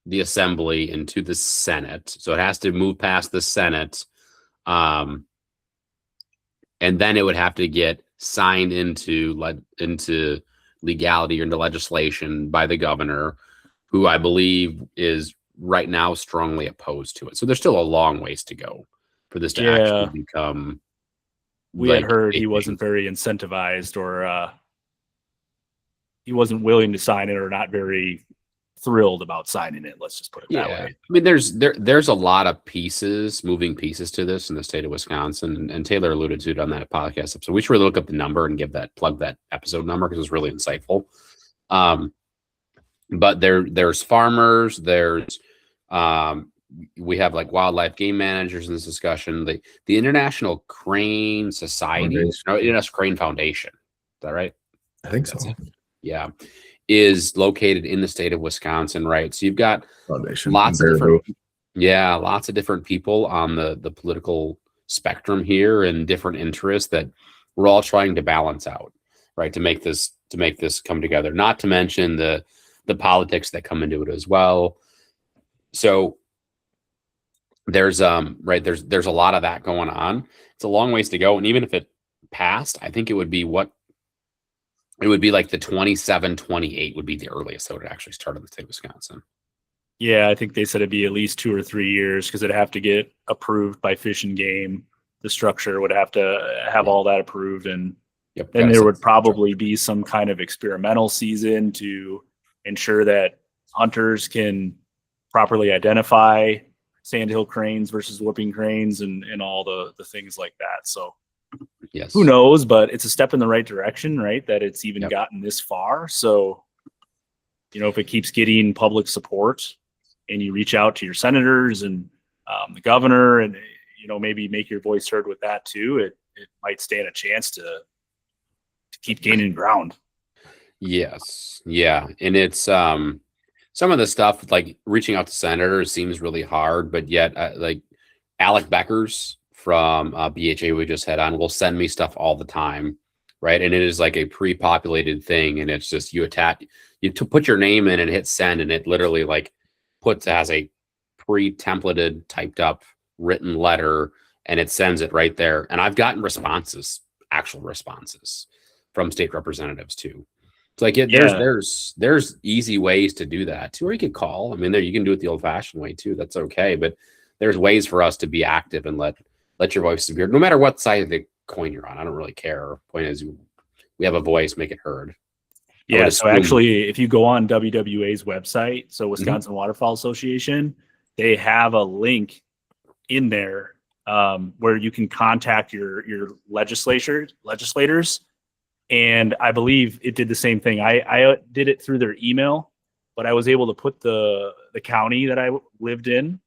the assembly into the Senate. So it has to move past the Senate. And then it would have to get signed into legality or into legislation by the governor, who I believe is right now strongly opposed to it. So there's still a long ways to go for this to actually become. We had heard he wasn't very incentivized, or he wasn't willing to sign it, or not very thrilled about signing it. Let's just put it that way. I mean, there's a lot of moving pieces to this in the state of Wisconsin, and Taylor alluded to it on that podcast episode. We should really look up the number and plug that episode number, because it's really insightful. But there's farmers, we have like wildlife game managers in this discussion. The International Crane Society, International Crane Foundation. Is that right? I think so. Yeah. Is located in the state of Wisconsin, right? So you've got Foundation. lots of different people on the political spectrum here, and different interests that we're all trying to balance out, right? To make this come together. Not to mention the politics that come into it as well. So there's a lot of that going on. It's a long ways to go, and even if it passed, I think it would be like the 27-28 would be the earliest that would actually start in the state of Wisconsin. Yeah, I think they said it'd be at least 2 or 3 years, because it'd have to get approved by Fish and Game. The structure would have to have all that approved, and then there would probably be some kind of experimental season to ensure that hunters can properly identify sandhill cranes versus whooping cranes, and all the things like that. So yes, who knows, but it's a step in the right direction, right? That it's even gotten this far. So, if it keeps getting public support, and you reach out to your senators and the governor, and maybe make your voice heard with that too, it might stand a chance to keep gaining ground. Yes. Yeah. And it's some of the stuff, like reaching out to senators, seems really hard, but yet like Alec Beckers from BHA we just had on will send me stuff all the time, right? And it is like a pre-populated thing, and it's just you put your name in and hit send, and it literally like has a pre-templated typed up written letter, and it sends it right there. And I've gotten actual responses from state representatives too. It's like there's easy ways to do that too, or you could call. I mean, you can do it the old-fashioned way too. That's okay, but there's ways for us to be active and let your voice be heard, no matter what side of the coin you're on. I don't really care. Point is, we have a voice, make it heard. Yeah. So actually, if you go on WWA's website, so Wisconsin Waterfowl Association, they have a link in there where you can contact your legislators. And I believe it did the same thing. I did it through their email, but I was able to put the county that I lived in,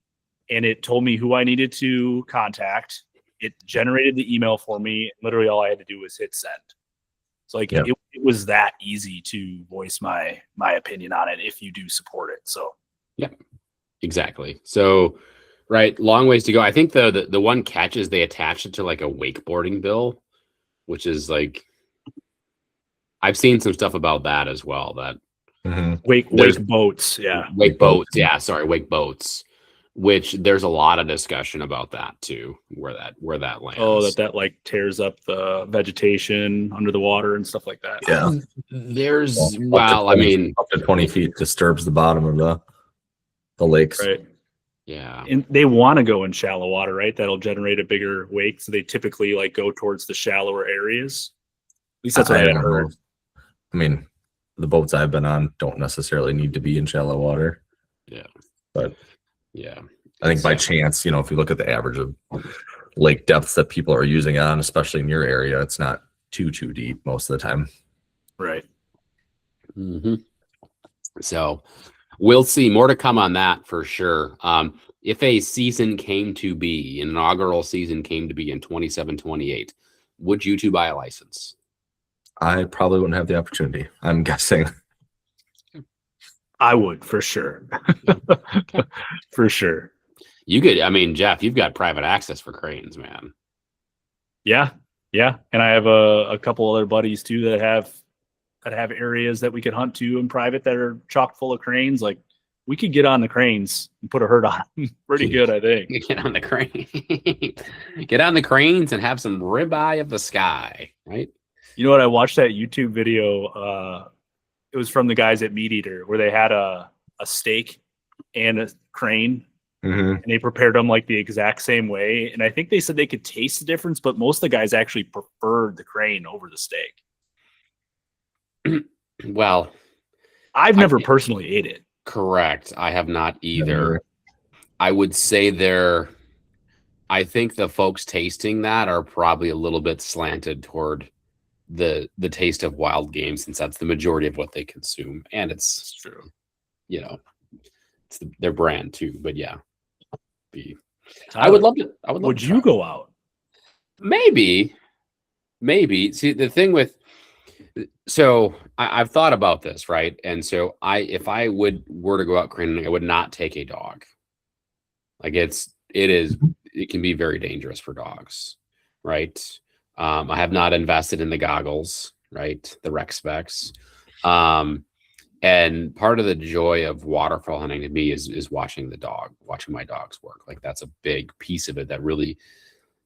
and it told me who I needed to contact. It generated the email for me. Literally all I had to do was hit send. So it was that easy to voice my opinion on it if you do support it. So yeah, exactly. So right, long ways to go. I think the one catch is they attached it to like a wakeboarding bill, which is like, I've seen some stuff about that as well. That wake boats, wake boats, which there's a lot of discussion about that too, where that lands. Oh, that like tears up the vegetation under the water and stuff like that. Yeah, there's up to 20 feet disturbs the bottom of the lakes. Right. Yeah, and they want to go in shallow water, right? That'll generate a bigger wake, so they typically like go towards the shallower areas. At least that's what I heard. I mean, the boats I've been on don't necessarily need to be in shallow water. Yeah. But yeah, I think by chance, if you look at the average of lake depths that people are using it on, especially in your area. It's not too deep most of the time. Right. Mm-hmm. So we'll see. More to come on that for sure. If a season came to be, an inaugural season came to be in 27-28, would you two buy a license? I probably wouldn't have the opportunity, I'm guessing. I would, for sure. For sure. You could, I mean, Jeff, you've got private access for cranes, man. Yeah. Yeah. And I have a couple other buddies too that have areas that we could hunt to in private that are chock full of cranes. Like, we could get on the cranes and put a herd on them pretty good, I think. Get on the crane. Get on the cranes and have some ribeye of the sky, right? You know what? I watched that YouTube video. It was from the guys at Meat Eater where they had a steak and a crane, and they prepared them like the exact same way. And I think they said they could taste the difference, but most of the guys actually preferred the crane over the steak. Well, I've never personally ate it. Correct. I have not either. Never. I would say I think the folks tasting that are probably a little bit slanted toward the taste of wild game, since that's the majority of what they consume. And it's true. You know, it's their brand too. But yeah. I would love to. Would you go out? Maybe. See, the thing with, so I've thought about this, right? And so if I were to go out craning, I would not take a dog. Like it can be very dangerous for dogs, right? I have not invested in the goggles, right? The rec specs. And part of the joy of waterfowl hunting to me is watching my dogs work. Like, that's a big piece of it that really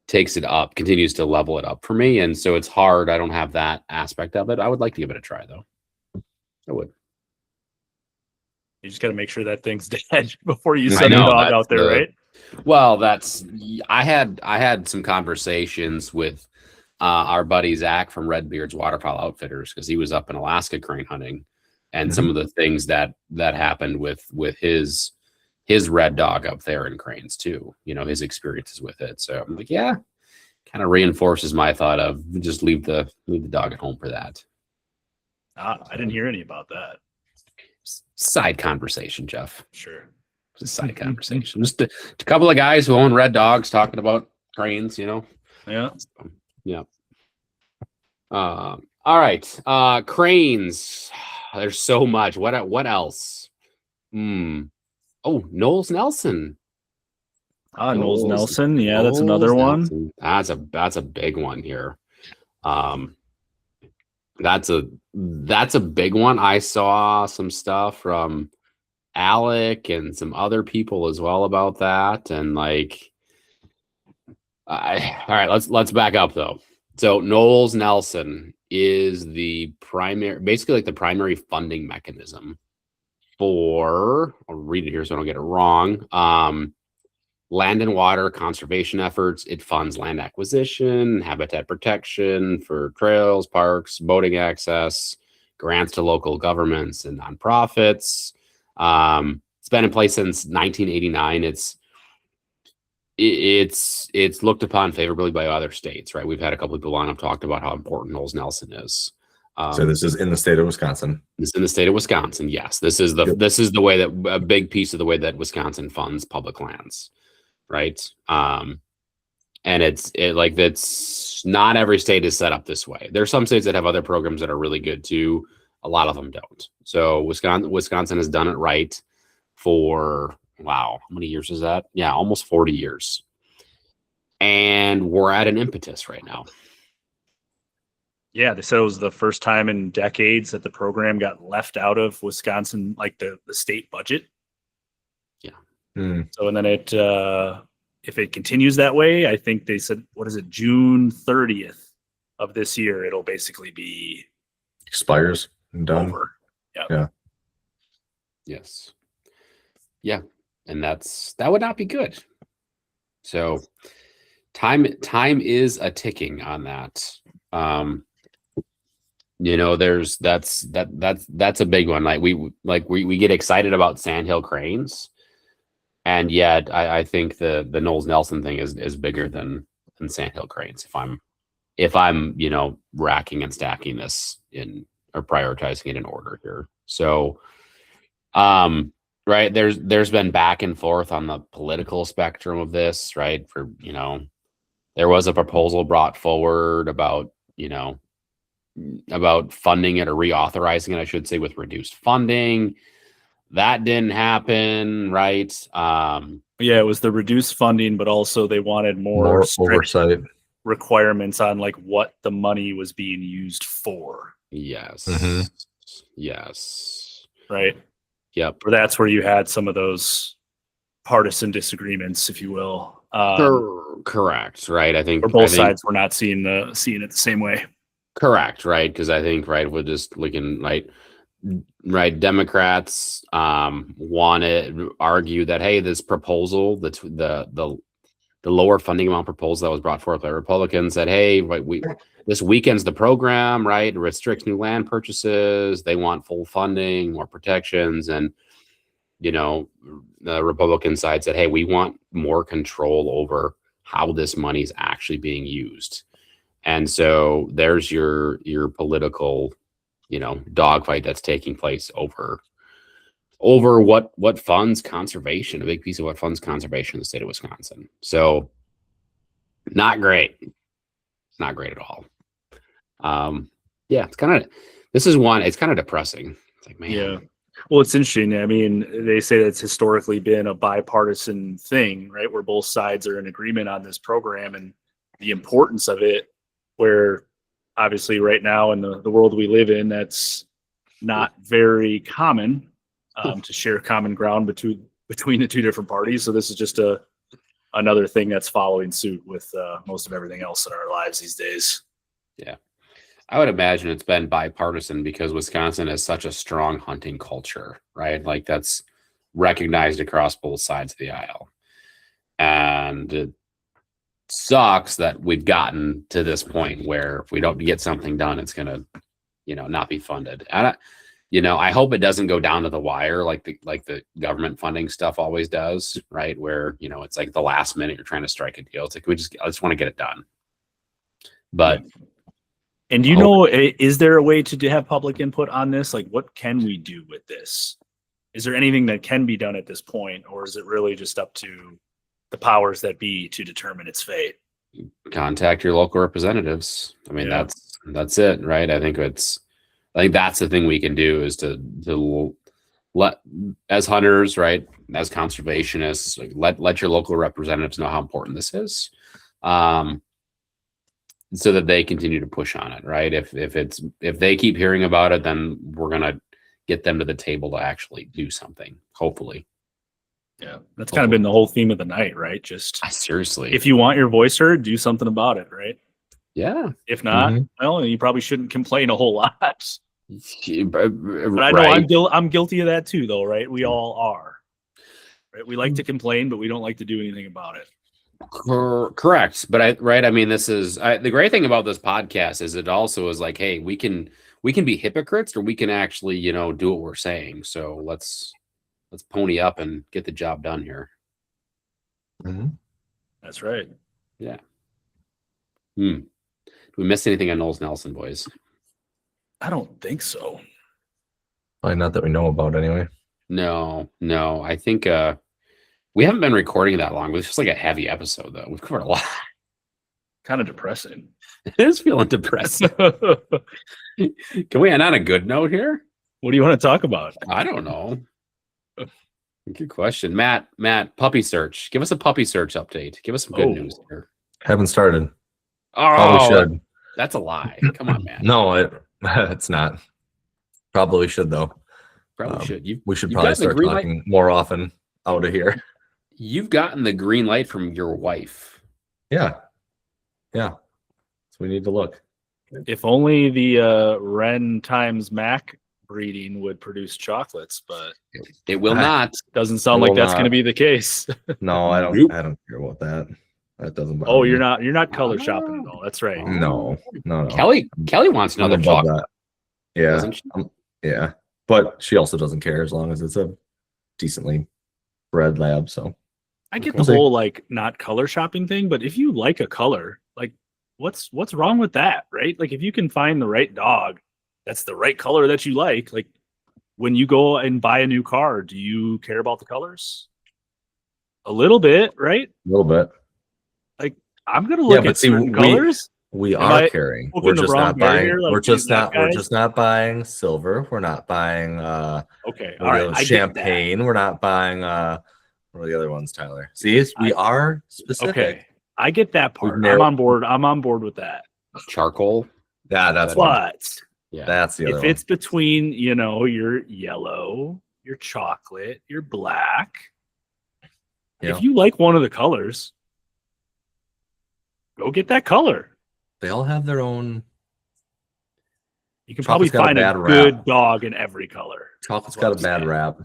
takes it up, continues to level it up for me. And so it's hard. I don't have that aspect of it. I would like to give it a try though. I would. You just got to make sure that thing's dead before you send the dog out there, right? Well, I had some conversations with our buddy Zach from Redbeard's Waterfowl Outfitters, because he was up in Alaska crane hunting, and some of the things that happened with his red dog up there in cranes too, you know, his experiences with it. So I'm like, yeah, kind of reinforces my thought of just leave the dog at home for that. I didn't hear any about that. Side conversation, Jeff. Sure. It's a side conversation. Just a couple of guys who own red dogs talking about cranes, you know? Yeah. So, yeah. All right. Cranes. There's so much. What else? Oh, Knowles-Nelson. Knowles-Nelson. Yeah, that's another one. That's a big one here. That's a big one. I saw some stuff from Alec and some other people as well about that. And like, all right, let's back up though. So Knowles-Nelson is basically the primary funding mechanism for, I'll read it here so I don't get it wrong. Land and water conservation efforts. It funds land acquisition, habitat protection for trails, parks, boating access, grants to local governments and nonprofits. It's been in place since 1989. It's looked upon favorably by other states, right? We've had a couple of people on have talked about how important Knowles-Nelson is. So this is in the state of Wisconsin. This is in the state of Wisconsin. Yes, this is the way that a big piece of the way that Wisconsin funds public lands, right? And that's not every state is set up this way. There are some states that have other programs that are really good too. A lot of them don't. So Wisconsin has done it right for, wow, how many years is that? Yeah, almost 40 years. And we're at an impetus right now. Yeah, they said it was the first time in decades that the program got left out of Wisconsin, like the state budget. Yeah. So, and then if it continues that way, I think they said, what is it, June 30th of this year, it'll basically be expires and done. Over. Yeah. Yes. Yeah. And that would not be good. So time is a ticking on that. You know, that's a big one. We get excited about sandhill cranes, and yet I think the Knowles-Nelson thing is bigger than and sandhill cranes if I'm racking and stacking this in or prioritizing it in order here. So right, there's been back and forth on the political spectrum of this, right? For there was a proposal brought forward about funding it or reauthorizing it, I should say, with reduced funding. That didn't happen, right? Yeah, it was the reduced funding, but also they wanted more oversight requirements on like what the money was being used for. Yes. Yes. Right. Yep. Or that's where you had some of those partisan disagreements, if you will. Correct. Right. I think both sides were not seeing it the same way. Correct. Right. Because I think we're just looking right. Democrats argue that, hey, this proposal, the lower funding amount proposal that was brought forth by Republicans, said, hey, this weakens the program, right? It restricts new land purchases. They want full funding, more protections, and the Republican side said, hey, we want more control over how this money is actually being used. And so there's your political dogfight that's taking place over what funds conservation, a big piece of what funds conservation in the state of Wisconsin. So not great. Not great at all. It's kind of depressing. It's like, man. Yeah. Well, it's interesting. I mean, they say that it's historically been a bipartisan thing, right? Where both sides are in agreement on this program and the importance of it, where obviously right now in the world we live in, that's not very common to share common ground between the two different parties. So this is just another thing that's following suit with most of everything else in our lives these days. Yeah. I would imagine it's been bipartisan because Wisconsin has such a strong hunting culture, right? Like that's recognized across both sides of the aisle. And it sucks that we've gotten to this point where if we don't get something done, it's going to, not be funded. And I hope it doesn't go down to the wire like the government funding stuff always does, right? Where, it's like the last minute you're trying to strike a deal. It's like I just want to get it done. But and is there a way to have public input on this? Like, what can we do with this? Is there anything that can be done at this point, or is it really just up to the powers that be to determine its fate? Contact your local representatives. I mean, that's it, right? I think that's the thing we can do is to let, as hunters, right, as conservationists, let your local representatives know how important this is. So that they continue to push on it, right? If they keep hearing about it, then we're gonna get them to the table to actually do something. Hopefully, yeah, that's kind of been the whole theme of the night, right? Just seriously, if you want your voice heard, do something about it, right? Yeah. If not, well, you probably shouldn't complain a whole lot. But I know I'm guilty of that too, though, right? We all are. Right? We like to complain, but we don't like to do anything about it. Correct. But I mean, this is the great thing about this podcast is it also is like, hey, we can be hypocrites or we can actually, do what we're saying. So let's pony up and get the job done here. Mm-hmm. That's right. Yeah. Do we miss anything on Knowles-Nelson, boys? I don't think so. Probably not that we know about anyway. No. I think we haven't been recording that long. It was just like a heavy episode, though. We've covered a lot. Kind of depressing. It is feeling depressing. Can we end on a good note here? What do you want to talk about? I don't know. Good question. Matt, puppy search. Give us a puppy search update. Give us some good news here. Haven't started. Oh, probably should. That's a lie. Come on, man. No, it's not. Probably should, though. Probably should. We should probably start talking more often out of here. You've gotten the green light from your wife. Yeah. So we need to look. If only the Ren times Mac breeding would produce chocolates, but it will not. Doesn't sound like that's going to be the case. No, I don't. I don't care about that. That doesn't bother me. You're not color shopping at all. That's right. No. Kelly wants another chocolate. Yeah. Yeah. But she also doesn't care as long as it's a decently bred lab. So I get We'll the see. whole like not color shopping thing, but if you like a color, like what's wrong with that, right? Like if you can find the right dog that's the right color that you like when you go and buy a new car, do you care about the colors? A little bit, right? A little bit. Like I'm gonna look at certain colors. We Am are I carrying. poking We're the just brown not bear buying. here, like We're just these bad not. We're guys? just not buying silver. We're not buying. Okay, What all are the right. others? I get that. Champagne. We're not buying. What are the other ones, Tyler? See, we are specific. Okay, I get that part. narrowed- I'm on board. I'm on board with that. Charcoal. Yeah, that's one. But Yeah. That's the other if one. it's between, your yellow, your chocolate, your black, Yeah. if you like one of the colors, go get that color. They all have their own. You can probably Chocolate's got a find a bad good rap. dog in every color. Chocolate's That's what got a I'm bad saying. rap.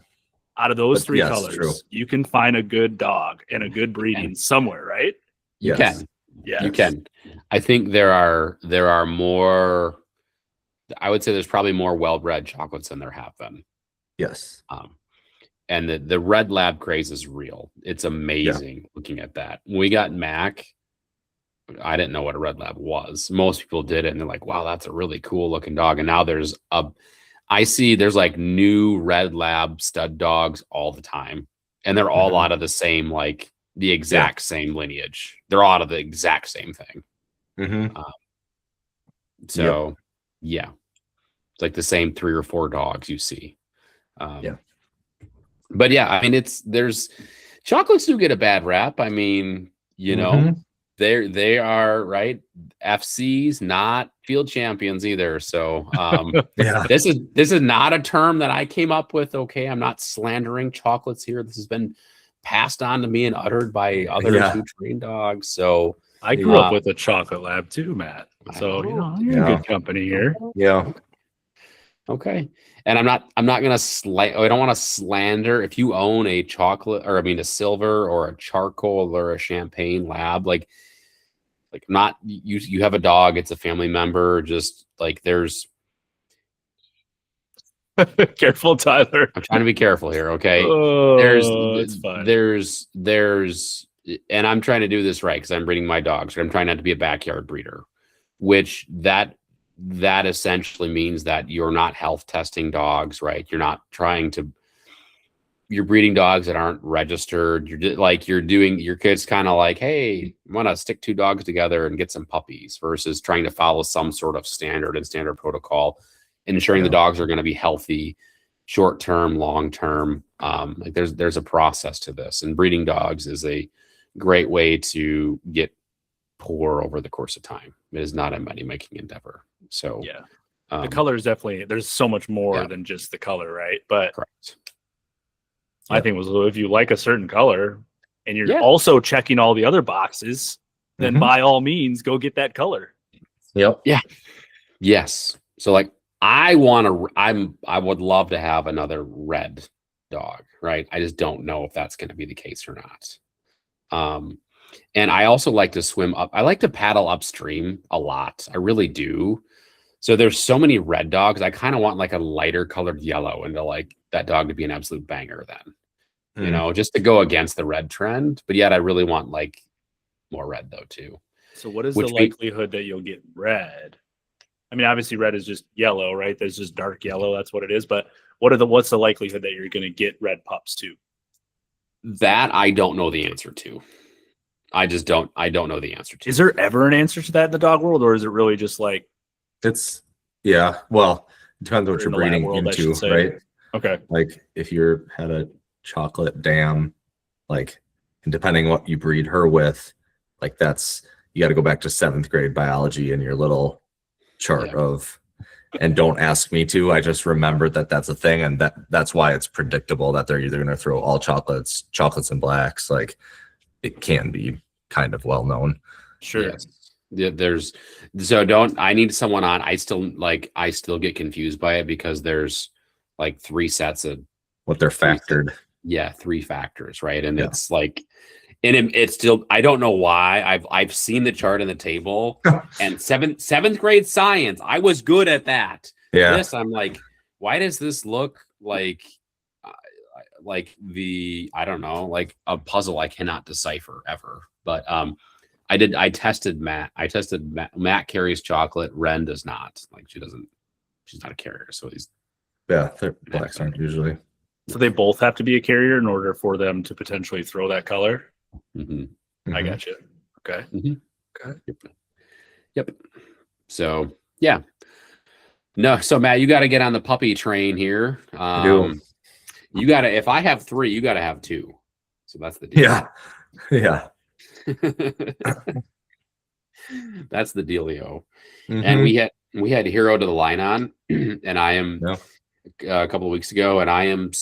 Out of those But three yes, colors, true. you can find a good dog and a good breeding somewhere, right? You Yes. can. Yeah, You can. I think there are more. I would say there's probably more well-bred chocolates than there have been. Yes. And the red lab craze is real. It's amazing looking at that. When we got Mac, I didn't know what a red lab was. Most people did it, and they're like, "Wow, that's a really cool looking dog." And now there's like new red lab stud dogs all the time, and they're all out of the same the exact same lineage. They're all out of the exact same thing. Mm-hmm. So, yeah, it's like the same 3 or 4 dogs you see. But yeah, I mean, there's chocolates do get a bad rap. I mean, they are right. FCs, not field champions either. So, this is not a term that I came up with. Okay, I'm not slandering chocolates here. This has been passed on to me and uttered by others who train dogs. So I grew up with a chocolate lab too, Matt. So you're in good company here. Yeah. Okay. And I don't want to slander if you own a chocolate a silver or a charcoal or a champagne lab, like not you have a dog, it's a family member, just like there's Careful, Tyler. I'm trying to be careful here. Okay. It's fine. There's and I'm trying to do this right because I'm breeding my dogs. I'm trying not to be a backyard breeder, which that essentially means that you're not health testing dogs, right? You're breeding dogs that aren't registered. Your kid's kind of like, hey, I want to stick 2 dogs together and get some puppies versus trying to follow some sort of standard protocol, ensuring the dogs are going to be healthy, short-term, long-term. There's a process to this, and breeding dogs is a great way to get poor over the course of time. It is not a money-making endeavor. So the color is definitely, there's so much more than just the color, right? But correct. I think if you like a certain color and you're also checking all the other boxes, then by all means go get that color. Yep. Yeah. Yes. So I would love to have another red dog, right? I just don't know if that's going to be the case or not. And I also like to swim up. I like to paddle upstream a lot. I really do. So there's so many red dogs. I kind of want a lighter colored yellow and to that dog to be an absolute banger then, just to go against the red trend. But yet I really want more red though too. So what is the likelihood that you'll get red? I mean, obviously red is just yellow, right? There's just dark yellow. That's what it is. But what's the likelihood that you're going to get red pups too? That I don't know the answer to. I don't know the answer to. Is there ever an answer to that in the dog world, or is it really just well, it depends what you're breeding into, right? Okay. If you had a chocolate dam, and depending what you breed her with, that's, you got to go back to 7th grade biology in your little chart of, and don't ask me to, I just remembered that that's a thing. And that's why it's predictable that they're either going to throw all chocolates and blacks. It can be kind of well known. Sure. Yes. I need someone on. I still get confused by it because there's 3 sets of what they're factored. 3 factors, right? And it's it's still, I don't know why. I've seen the chart in the table and seventh grade science, I was good at that. Yeah. This, I'm why does this look like like I don't know, like a puzzle I cannot decipher ever. But I tested Matt. Matt carries chocolate. Ren does not. Like she's not a carrier. So these blacks aren't usually. So they both have to be a carrier in order for them to potentially throw that color. Mm-hmm. I got you. Okay. Mm-hmm. Okay. Yep. So yeah. No, so Matt, you got to get on the puppy train here. I do. You got to. If I have 3, you got to have 2. So that's the deal. Yeah. That's the dealio. Mm-hmm. And we had Hero to the line on, and I am a couple of weeks ago, and I am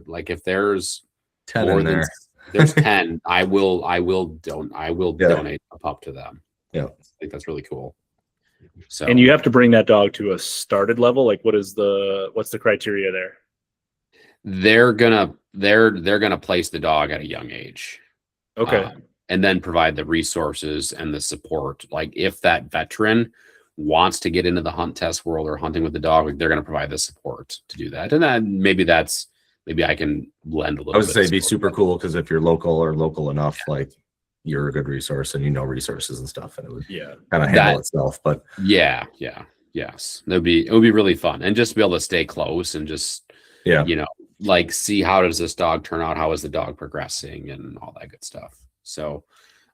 like if there's 10 more in than there. there's 10, I will donate a pup to them. Yeah, I think that's really cool. So, and you have to bring that dog to a started level. Like, what's the criteria there? They're gonna place the dog at a young age. Okay. And then provide the resources and the support. Like if that veteran wants to get into the hunt test world or hunting with the dog, like they're going to provide the support to do that. And then maybe I can lend a little bit. I would say it'd be super cool because if you're local enough, like you're a good resource and you know resources and stuff, and it would kind of handle itself. But yes, it would be really fun, and just be able to stay close and just like see how does this dog turn out, how is the dog progressing, and all that good stuff. So,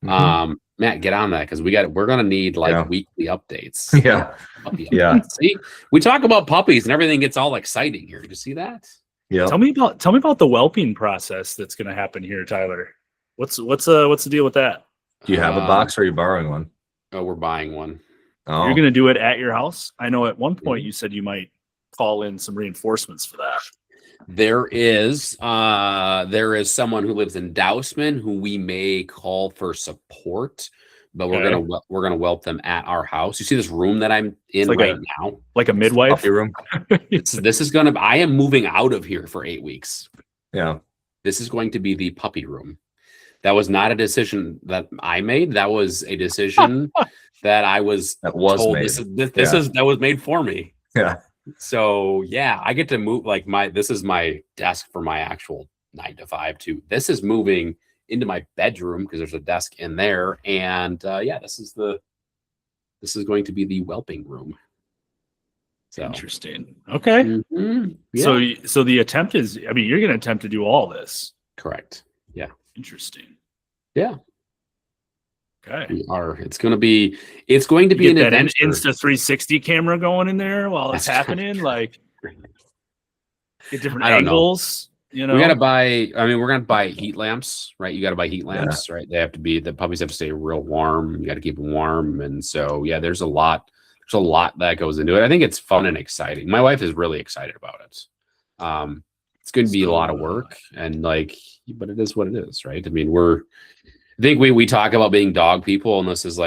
Matt, get on that because we're gonna need weekly updates. Puppy updates. See, we talk about puppies and everything gets all exciting here. Did you see that? Yeah. Tell me about the whelping process that's gonna happen here, Tyler. What's the deal with that? Do you have a box or are you borrowing one? Oh, we're buying one. Oh. You're gonna do it at your house? I know at one point you said you might call in some reinforcements for that. There is someone who lives in Dousman who we may call for support, but we're gonna whelp them at our house. You see this room that I'm in now, like a midwife room. I am moving out of here for 8 weeks. Yeah, this is going to be the puppy room. That was not a decision that I made. That was a decision that I was told. Made. That was made for me. Yeah. So I get to move this is my desk for my actual 9 to 5 too. This is moving into my bedroom because there's a desk in there. And this is going to be the whelping room. So. Interesting. Okay. Mm-hmm. Yeah. So the attempt is, you're going to attempt to do all this. Correct. Yeah. Interesting. Yeah. Okay. We are. It's going to be an adventure. Insta 360 camera going in there while it's happening. Like get different angles. You know, we got to buy. We're going to buy heat lamps, right? You got to buy heat lamps, right? The puppies have to stay real warm. You got to keep them warm, and so there's a lot. There's a lot that goes into it. I think it's fun and exciting. My wife is really excited about it. It's going to be a lot of work, and but it is what it is, right? I think we talk about being dog people, and this is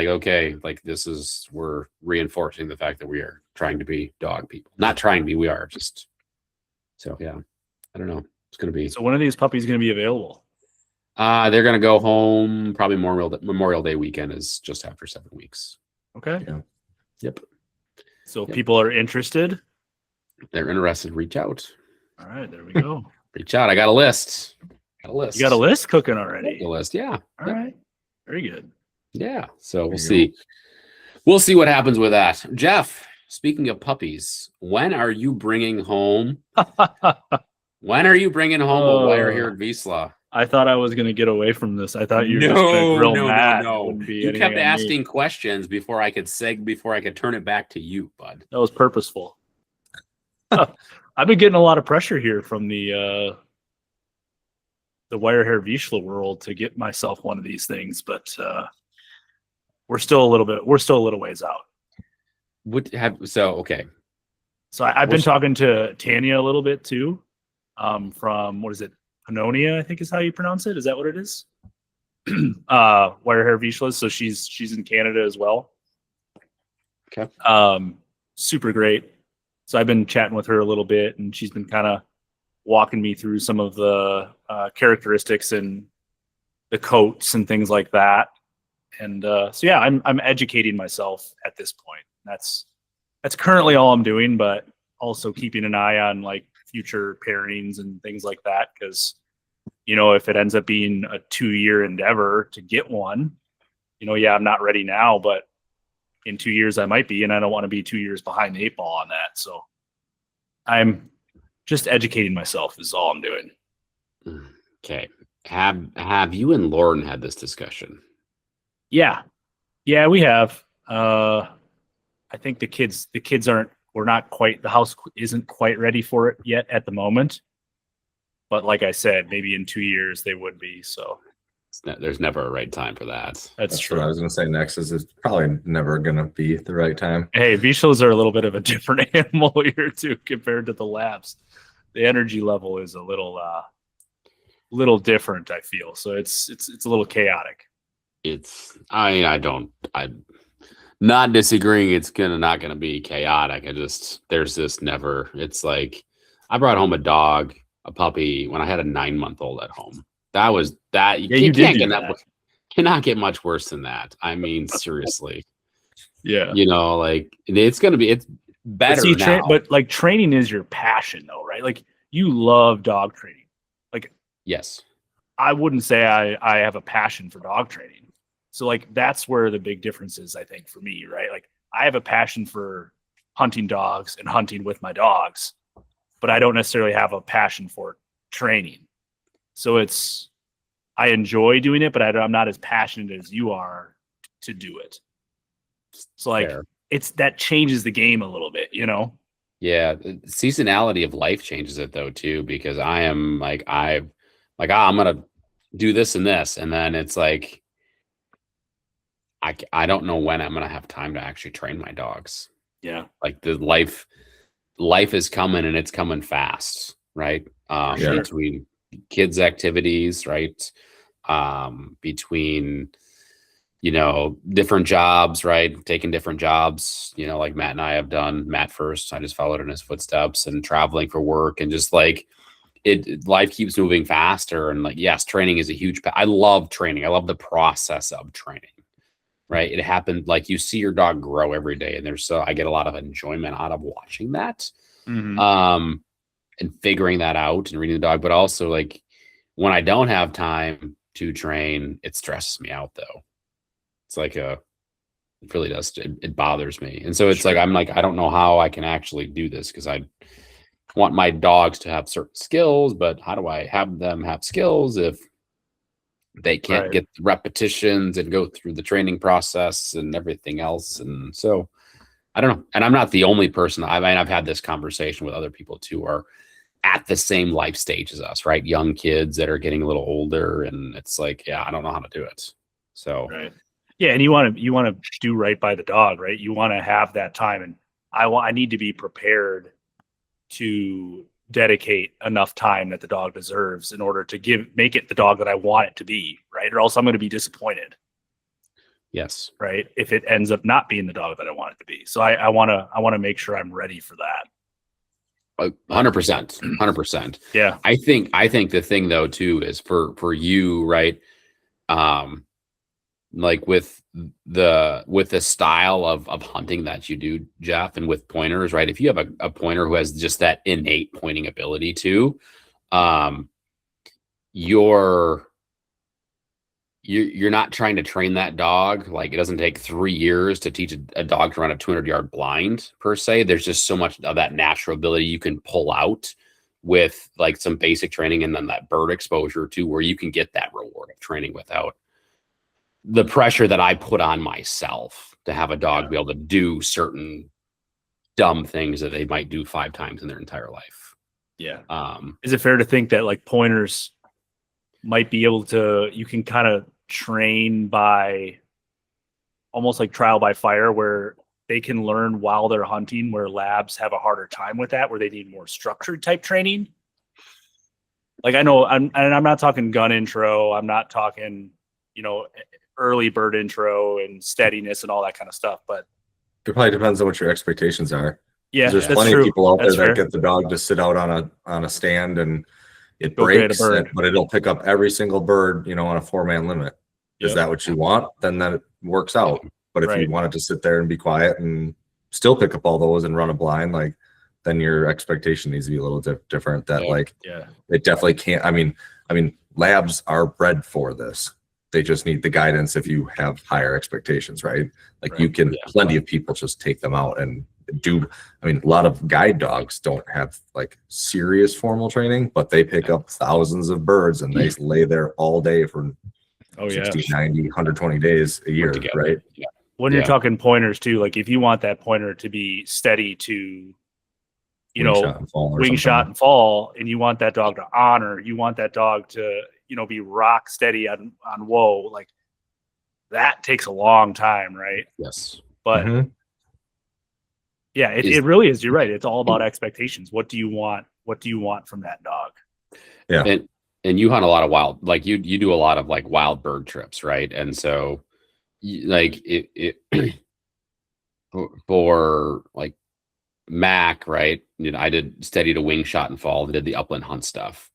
we're reinforcing the fact that we are trying to be dog people. Not trying to be, we are just. So I don't know. It's going to be. So when are these puppies going to be available? They're going to go home probably Memorial Day weekend is just after 7 weeks. Okay. Yeah. Yep. So people are interested. They're interested. Reach out. All right, there we go. Reach out. I got a list. You got a list cooking already? A list, yeah. All right. Very good. Yeah. So we'll see. We'll see what happens with that. Jeff, speaking of puppies, when are you bringing home? A wire-haired Vizsla? I thought I was going to get away from this. I thought you were just going to grill Matt. No. You kept asking questions before I could turn it back to you, bud. That was purposeful. I've been getting a lot of pressure here from the wire hair Vizsla world to get myself one of these things, but we're still a little ways out. Okay. So I've been talking to Tanya a little bit too, from what is it? Pannonia, I think is how you pronounce it. Is that what it is? Wire hair Vizslas. So she's in Canada as well. Okay. Super great. So I've been chatting with her a little bit, and she's been kind of walking me through some of the characteristics and the coats and things like that. And I'm educating myself at this point. That's currently all I'm doing, but also keeping an eye on future pairings and things like that. Because, if it ends up being a 2-year endeavor to get one, I'm not ready now, but in 2 years I might be, and I don't want to be 2 years behind the 8 ball on that. So I'm just educating myself is all I'm doing. Okay. Have you and Lauren had this discussion? Yeah, we have. I think the kids we're not quite, the house isn't quite ready for it yet at the moment. But like I said, maybe in 2 years they would be. So there's never a right time for that. That's true. What I was going to say next is it's probably never going to be the right time. Hey, Vishals are a little bit of a different animal here too compared to the labs. The energy level is a little different, I feel. So it's a little chaotic. I'm not disagreeing. It's not gonna be chaotic. There's this never. It's like I brought home a puppy when I had a 9-month-old at home. That was that. You cannot get much worse than that. I mean, seriously. Yeah. It's better now. But like training is your passion though, right? Like you love dog training. Like, yes. I wouldn't say I have a passion for dog training. So like that's where the big difference is, I think, for me, right? Like I have a passion for hunting dogs and hunting with my dogs, but I don't necessarily have a passion for training. So I enjoy doing it, but I'm not as passionate as you are to do it. So like Fair. that changes the game a little bit, Yeah, the seasonality of life changes it though too, because I am I'm gonna do this and this, and then it's like I don't know when I'm gonna have time to actually train my dogs. Yeah, like the life is coming, and it's coming fast, right? Sure. Between kids' activities, right? Between different jobs, right? Taking different jobs, like Matt and I have done. Matt first, I just followed in his footsteps, and traveling for work, and just like life keeps moving faster. And like, yes, training is a huge I love training. I love the process of training, right? It happened, like you see your dog grow every day, and I get a lot of enjoyment out of watching that. Mm-hmm. And figuring that out and reading the dog. But also, like, when I don't have time to train, it stresses me out though. It's like it really does. It bothers me. And so it's Sure. like, I'm like, I don't know how I can actually do this, because I want my dogs to have certain skills, but how do I have them have skills if they can't get the repetitions and go through the training process and everything else? And so I don't know. And I'm not the only person. I've had this conversation with other people too, who are at the same life stage as us, right? Young kids that are getting a little older, and it's like, yeah, I don't know how to do it. So, right. Yeah. And you want to do right by the dog, right? You want to have that time. And I need to be prepared to dedicate enough time that the dog deserves in order to make it the dog that I want it to be, right? Or else I'm going to be disappointed. yes. Right. If it ends up not being the dog that I want it to be. So I want to make sure I'm ready for that. 100%. Yeah. I think the thing though too is for you, right? Like with the style of hunting that you do, Jeff, and with pointers, right? If you have a pointer who has just that innate pointing ability too, you're not trying to train that dog. Like, it doesn't take 3 years to teach a dog to run a 200-yard blind per se. There's just so much of that natural ability you can pull out with like some basic training, and then that bird exposure too, where you can get that reward of training without the pressure that I put on myself to have a dog be able to do certain dumb things that they might do 5 times in their entire life. Yeah. Is it fair to think that like pointers might be able to, you can kind of train by almost like trial by fire, where they can learn while they're hunting, where labs have a harder time with that, where they need more structured type training? Like, I know I'm not talking gun intro. I'm not talking, early bird intro and steadiness and all that kind of stuff, but it probably depends on what your expectations are. Yeah, there's plenty of people out there that get the dog to sit out on a stand and it breaks, but it'll pick up every single bird, on a 4-man limit. Is that what you want? Then that works out. But if you want it to sit there and be quiet and still pick up all those and run a blind, like, then your expectation needs to be a little different. That Yeah. it definitely can't. I mean, labs are bred for this. They just need the guidance if you have higher expectations, right? Like you can, plenty of people just take them out and do. I mean, a lot of guide dogs don't have like serious formal training, but they pick up thousands of birds and they lay there all day for 60, 90, 120 days a year, right? Yeah. When you're talking pointers too, like if you want that pointer to be steady to, wing shot and fall, and you want that dog to honor, you want that dog to, be rock steady on whoa, like that takes a long time, right? Yes. But it really is. You're right. It's all about expectations. What do you want? What do you want from that dog? Yeah. And you hunt a lot of wild, like you do a lot of like wild bird trips, right? And so like it for like Mac, right? I did steady to wing shot and fall, did the upland hunt stuff.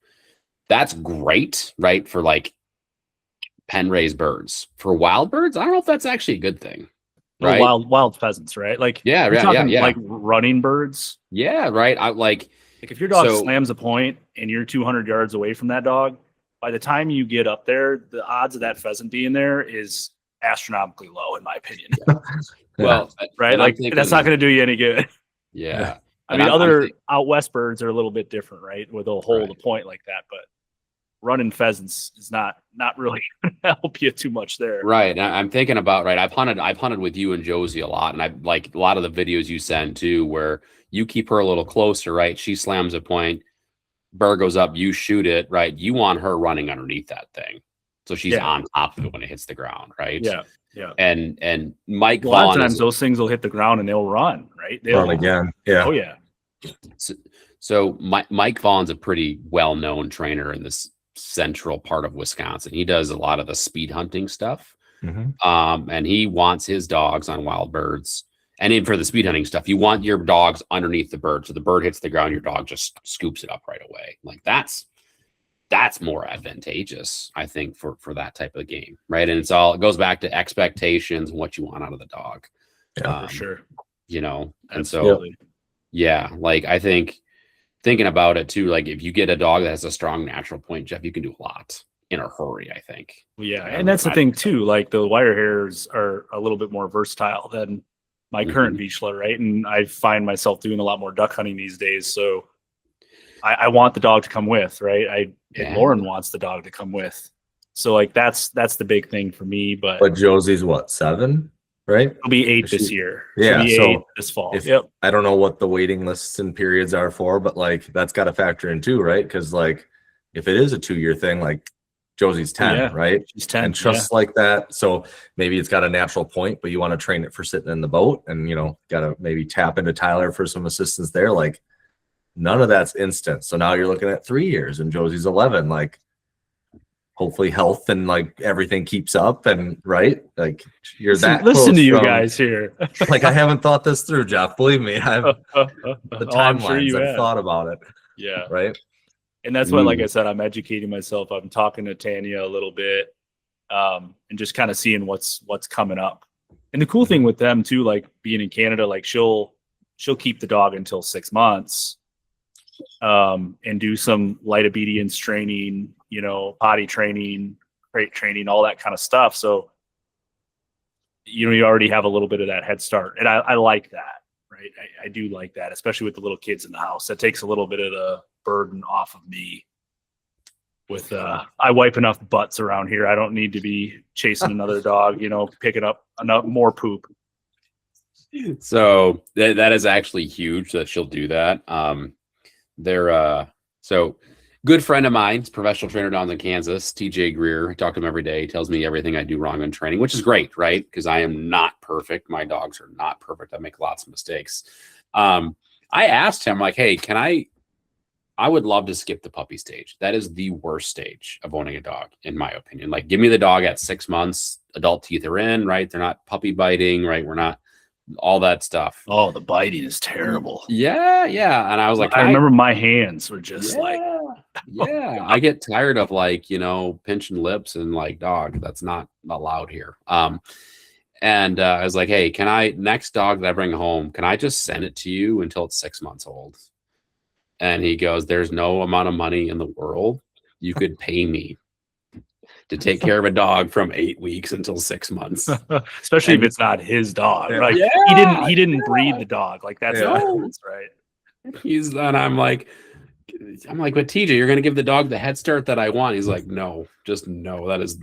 That's great, right? For like pen raised birds. For wild birds, I don't know if that's actually a good thing. Right? Wild pheasants, right? Like like running birds. Yeah, right. I like if your dog slams a point and you're 200 yards away from that dog, by the time you get up there, the odds of that pheasant being there is astronomically low, in my opinion. Well, right? Like that's not going to do you any good. Yeah. I mean, other out west birds are a little bit different, right? Where they'll hold a point like that, but running pheasants is not really going to help you too much there. Right. And I'm thinking about, right, I've hunted with you and Josie a lot, and I like a lot of the videos you send too, where you keep her a little closer, right? She slams a point, bird goes up, you shoot it, right? You want her running underneath that thing. So she's on top of it when it hits the ground, right? Yeah. Yeah. And Mike Vaughn, a lot of times those things will hit the ground and they'll run, right? They'll run again. Yeah. Oh yeah. So Mike Vaughn's a pretty well-known trainer in this central part of Wisconsin. He does a lot of the speed hunting stuff. And he wants his dogs on wild birds. And then for the speed hunting stuff, you want your dogs underneath the bird. So the bird hits the ground, your dog just scoops it up right away. Like that's more advantageous, I think, for that type of game. Right. And it goes back to expectations and what you want out of the dog. Yeah, for sure. And absolutely. So, like I think thinking about it too, like if you get a dog that has a strong natural point, Jeff, you can do a lot in a hurry, I think. Yeah. And that's the thing too, like the wire hairs are a little bit more versatile than my current Vizsla, right? And I find myself doing a lot more duck hunting these days. So I want the dog to come with, right? And Lauren wants the dog to come with. So like that's the big thing for me. But Josie's what, 7, right? It'll be 8 this year. Yeah. She'll be 8 this fall. I don't know what the waiting lists and periods are for, but like that's got to factor in too, right? Because like if it is a 2-year thing, like Josie's 10, right? She's 10. And just like that. So maybe it's got a natural point, but you want to train it for sitting in the boat and, got to maybe tap into Tyler for some assistance there. Like none of that's instant. So now you're looking at 3 years and Josie's 11, like hopefully health and like everything keeps up and right. Like you're listen to you guys here. Like I haven't thought this through, Jeff. Believe me. I've the timelines. I've thought about it. Yeah. Right. And that's why, like I said, I'm educating myself. I'm talking to Tanya a little bit, and just kind of seeing what's coming up. And the cool thing with them too, like being in Canada, like she'll keep the dog until 6 months, and do some light obedience training, potty training, crate training, all that kind of stuff. So, you already have a little bit of that head start, and I like that, right? I do like that, especially with the little kids in the house. That takes a little bit of the burden off of me with I wipe enough butts around here. I don't need to be chasing another dog, picking up more poop. So that is actually huge that she'll do that. So good friend of mine, professional trainer down in Kansas, TJ Greer. I talk to him every day. He tells me everything I do wrong in training, which is great, right? Because I am not perfect. My dogs are not perfect. I make lots of mistakes. I asked him like, hey, I would love to skip the puppy stage. That is the worst stage of owning a dog, in my opinion. Like, give me the dog at 6 months. Adult teeth are in, right? They're not puppy biting, right? We're not all that stuff. Oh, the biting is terrible. Yeah. And I was like, I remember my hands were just I get tired of like, pinching lips and like, dog, that's not allowed here. And I was like, hey, next dog that I bring home, can I just send it to you until it's 6 months old? And he goes, there's no amount of money in the world you could pay me to take care of a dog from 8 weeks until 6 months. Especially if it's not his dog. Yeah. Like Yeah, he didn't breed the dog. Like that's Yeah. that's right. and I'm like, but TJ, you're gonna give the dog the head start that I want. He's like, no, just no. That is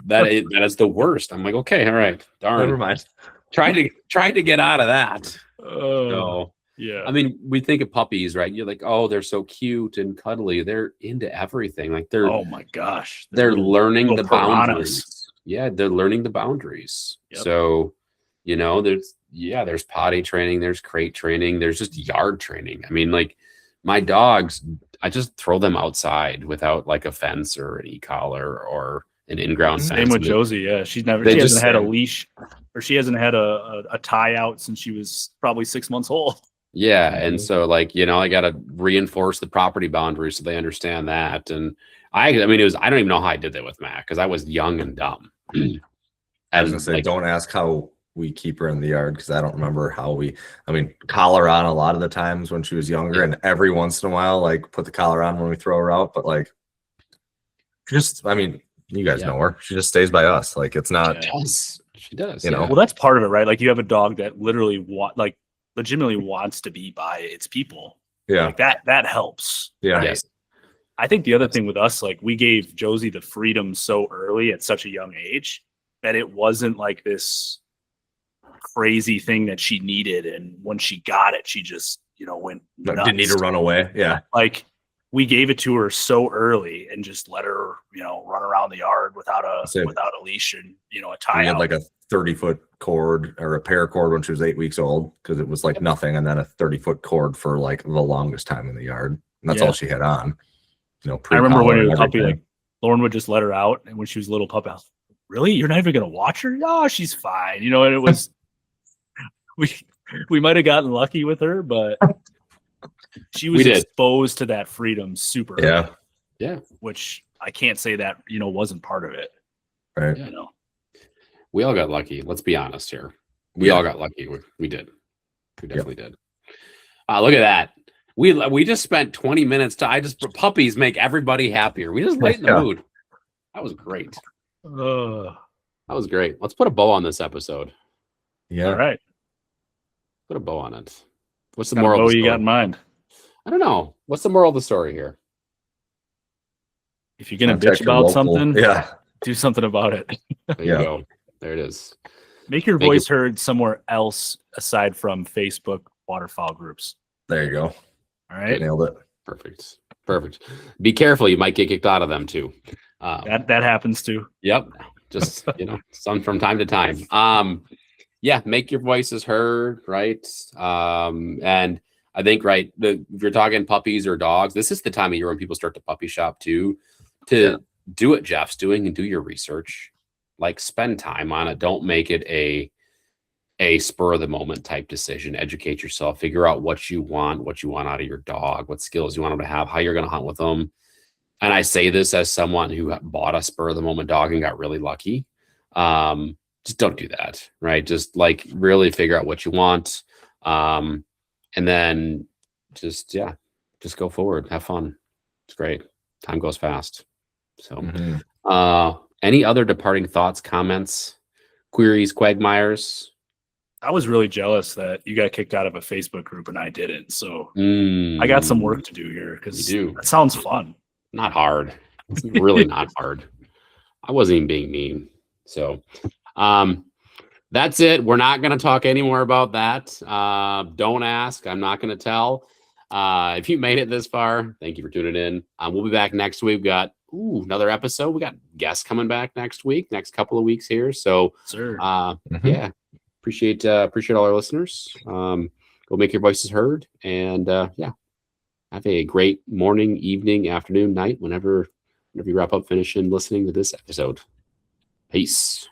the worst. I'm like, okay, all right, darn. Never mind. Tried to get out of that. Oh, So yeah. I mean, we think of puppies, right? You're like, oh, they're so cute and cuddly. They're into everything. Like Oh my gosh. they're learning the little piranhas. boundaries. Yeah, they're learning the boundaries. Yep. So, there's potty training, there's crate training, there's just yard training. I mean, like my dogs, I just throw them outside without like a fence or an e-collar or an in-ground fence. Same with Josie. Yeah, she hasn't had a leash, or she hasn't had a tie out since she was probably 6 months old. Yeah, and so I got to reinforce the property boundaries so they understand that. And I don't even know how I did that with Mac because I was young and dumb. I was gonna say, don't ask how we keep her in the yard because I don't remember how collar on a lot of the times when she was younger, and every once in a while, like put the collar on when we throw her out. But like, you guys know her. She just stays by us. Like it's not. She does. Well, that's part of it, right? Like you have a dog that literally legitimately wants to be by its people. Yeah, like that helps. Yeah. Right? Yes. I think the other thing with us, like we gave Josie the freedom so early at such a young age that it wasn't like this crazy thing that she needed. And when she got it, she just, went nuts. Didn't need to run away. Yeah. Like we gave it to her so early and just let her, run around the yard without a leash and, a tie. We had like a 30-foot cord or a paracord when she was 8 weeks old because it was like nothing. And then a 30-foot cord for like the longest time in the yard. And that's all she had on. I remember when it was a puppy, like Lauren would just let her out. And when she was a little puppy, I was like, really? You're not even going to watch her? No, she's fine. And it was, we might've gotten lucky with her, but she was exposed to that freedom super early. Yeah. Which I can't say that, wasn't part of it. Right. We all got lucky. Let's be honest here. We all got lucky. We did. We definitely did. Look at that. We just spent 20 minutes puppies make everybody happier. We just lighten the mood. That was great. That was great. Let's put a bow on this episode. Yeah. All right. Put a bow on it. What's the moral of the story? You got in mind? I don't know. What's the moral of the story here? If you're going to bitch about something, do something about it. There you go. There it is. Make your voice heard somewhere else aside from Facebook waterfowl groups. There you go. All right. Nailed it. Perfect. Be careful. You might get kicked out of them too. That happens too. Yep. Just, some from time to time. Make your voices heard. Right. And I think, if you're talking puppies or dogs, this is the time of year when people start to puppy shop too, to do what Jeff's doing and do your research, like spend time on it. Don't make it a spur of the moment type decision. Educate yourself, figure out what you want out of your dog, what skills you want them to have, how you're going to hunt with them. And I say this as someone who bought a spur of the moment dog and got really lucky. Just don't do that. Right. Just really figure out what you want. And then just go forward, have fun. It's great. Time goes fast. So, any other departing thoughts, comments, queries, quagmires? I was really jealous that you got kicked out of a Facebook group and I didn't. So I got some work to do here because that sounds fun. Not hard. It's really not hard. I wasn't even being mean. So that's it. We're not going to talk anymore about that. Don't ask. I'm not going to tell. If you made it this far, thank you for tuning in. We'll be back next week. We've got another episode. We got guests coming back next couple of weeks here. So appreciate all our listeners. Go make your voices heard, and have a great morning, evening, afternoon, night, whenever you wrap up finishing listening to this episode. Peace.